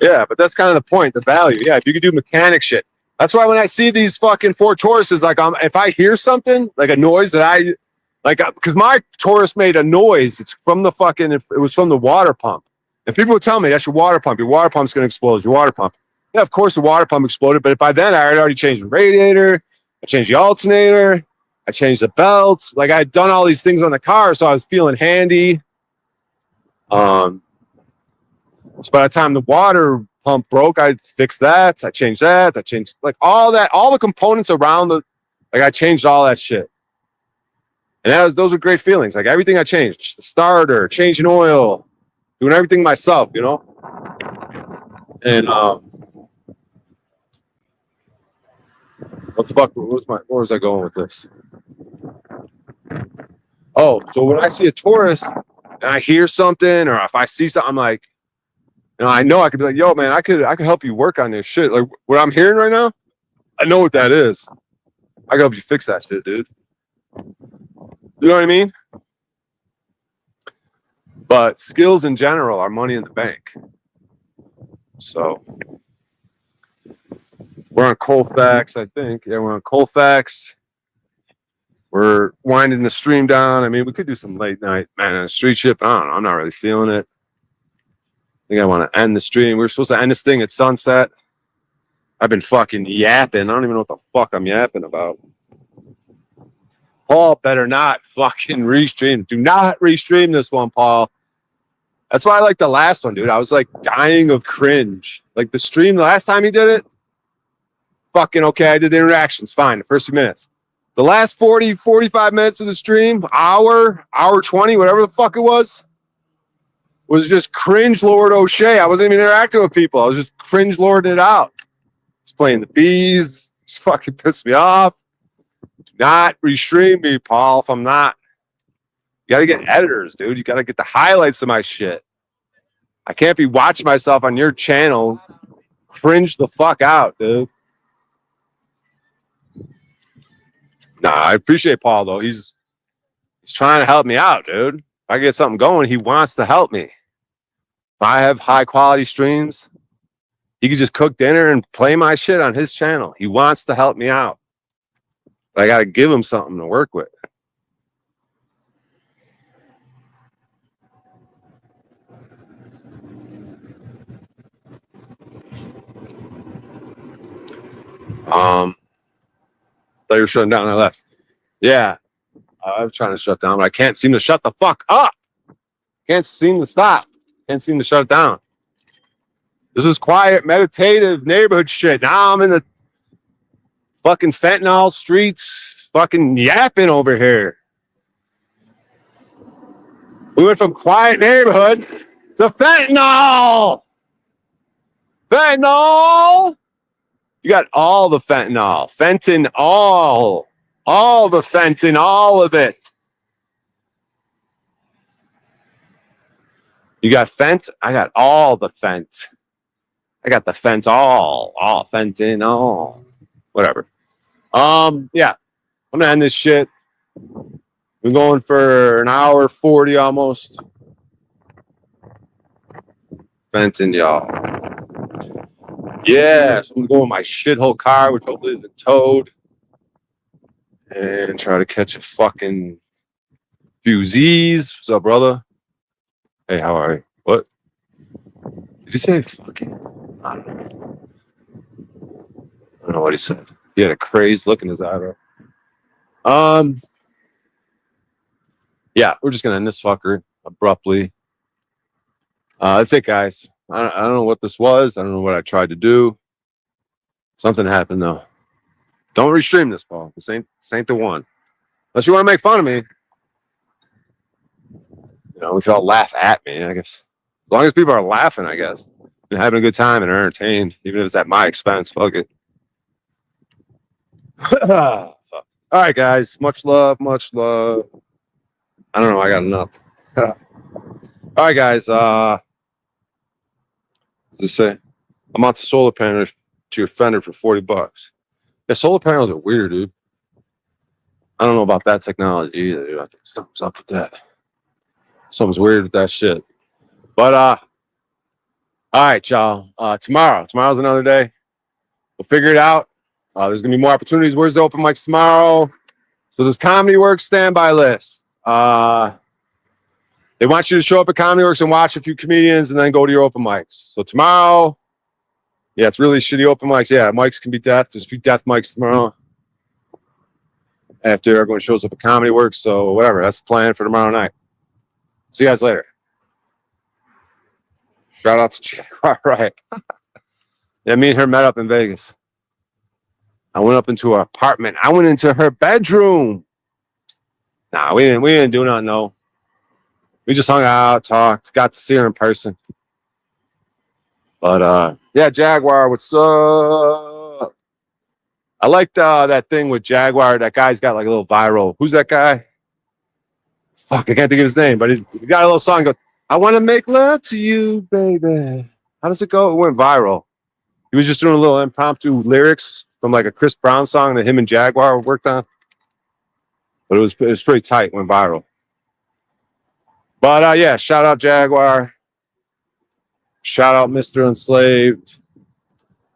Yeah, but that's kind of the point, the value. Yeah, if you could do mechanic shit. That's why when I see these fucking Ford Tauruses, like if I hear something, like a noise that I, like, because my Taurus made a noise. It's from the fucking, it was from the water pump. And people would tell me, "That's your water pump. Your water pump's going to explode. Your water pump." Yeah, of course the water pump exploded. But by then I had already changed the radiator. I changed the alternator. I changed the belts. Like I had done all these things on the car. So I was feeling handy. So by the time the water pump broke, I fixed that. I changed that. I changed like all that, all the components around the, like I changed all that shit. And those are great feelings. Like everything I changed, the starter, changing oil, doing everything myself, you know? And what the fuck, where was I going with this? Oh, so when I see a Taurus and I hear something, or if I see something, I'm like, I know I could be like, "Yo, man, I could help you work on this shit." Like what I'm hearing right now, I know what that is. I can help you fix that shit, dude. You know what I mean? But skills in general are money in the bank. So we're on Colfax, I think. Yeah, we're on Colfax. We're winding the stream down. I mean, we could do some late night, man, on a street ship. I don't know. I'm not really feeling it. I think I want to end the stream. We were supposed to end this thing at sunset. I've been fucking yapping. I don't even know what the fuck I'm yapping about. Paul better not fucking restream. Do not restream this one, Paul. That's why I like the last one, dude. I was like dying of cringe. Like the stream, the last time he did it, fucking okay. I did the interactions, fine. The first few minutes. The last 40, 45 minutes of the stream, hour 20, whatever the fuck it was just cringe Lord O'Shea. I wasn't even interacting with people. I was just cringe lording it out. Just playing the bees. Just fucking pissed me off. Do not restream me, Paul, if I'm not. You got to get editors, dude. You got to get the highlights of my shit. I can't be watching myself on your channel. Cringe the fuck out, dude. Nah, I appreciate Paul, though. He's trying to help me out, dude. If I get something going, he wants to help me. If I have high-quality streams, he could just cook dinner and play my shit on his channel. He wants to help me out. But I got to give him something to work with. Thought you were shutting down. I left. Yeah, I'm trying to shut down, but I can't seem to shut the fuck up. Can't seem to stop. Can't seem to shut it down. This was quiet, meditative neighborhood shit. Now I'm in the fucking fentanyl streets, fucking yapping over here. We went from quiet neighborhood to fentanyl. Fentanyl. You got all the fentanyl. Fentanyl. All the fentanyl, all of it. You got fent? I got all the fent. I got the fentanyl. All fentanyl. Whatever. Yeah. I'm gonna end this shit. We're going for an hour 40 almost. Fentanyl. Yeah, so I'm going to go in my shithole car, which hopefully isn't towed, and try to catch a fucking few Z's. What's up, brother? Hey, how are you? What? Did he say fucking? I don't know. I don't know what he said. He had a crazed look in his eye, bro. Yeah, we're just going to end this fucker abruptly. That's it, guys. I don't know what this was. I don't know what I tried to do. Something happened, though. Don't restream this, Paul. This ain't the one. Unless you want to make fun of me. You know, we should all laugh at me, I guess. As long as people are laughing, I guess. And having a good time and entertained. Even if it's at my expense. Fuck it. All right, guys. Much love. Much love. I don't know. I got enough. All right, guys. Just say, I'm on the solar panel to your fender for $40. Yeah, solar panels are weird, dude. I don't know about that technology either, dude. I think something's up with that. Something's weird with that shit. But all right, y'all. Tomorrow's another day. We'll figure it out. There's gonna be more opportunities. Where's the open mics tomorrow? So there's Comedy Works standby list. They want you to show up at Comedy Works and watch a few comedians and then go to your open mics. So tomorrow, yeah, it's really shitty open mics. Yeah, mics can be death. There's a few death mics tomorrow after everyone shows up at Comedy Works. So whatever, that's the plan for tomorrow night. See you guys later. Shout out to Jay. All right. Yeah, me and her met up in Vegas. I went up into her apartment. I went into her bedroom. Nah, we didn't do nothing, no. We just hung out, talked, got to see her in person. But yeah, Jaguar, what's up? I liked that thing with Jaguar. That guy's got like a little viral. Who's that guy? Fuck, I can't think of his name, but he got a little song. Goes, I want to make love to you, baby. How does it go? It went viral. He was just doing a little impromptu lyrics from like a Chris Brown song that him and Jaguar worked on. But it was pretty tight. Went viral. But yeah, shout out Jaguar. Shout out Mr. Enslaved.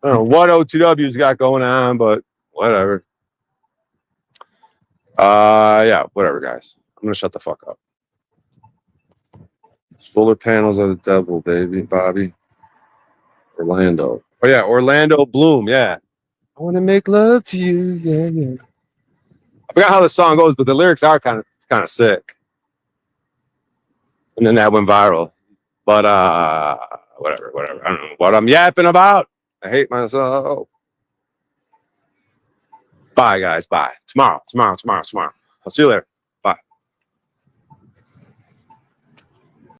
I don't know what O2W's got going on, but whatever. Yeah, whatever, guys. I'm gonna shut the fuck up. Solar panels are the devil, baby, Bobby. Orlando. Oh yeah, Orlando Bloom. Yeah. I want to make love to you. Yeah, yeah. I forgot how the song goes, but the lyrics are kind of sick. And then that went viral. But whatever. I don't know what I'm yapping about. I hate myself. Bye, guys. Bye. Tomorrow. I'll see you later.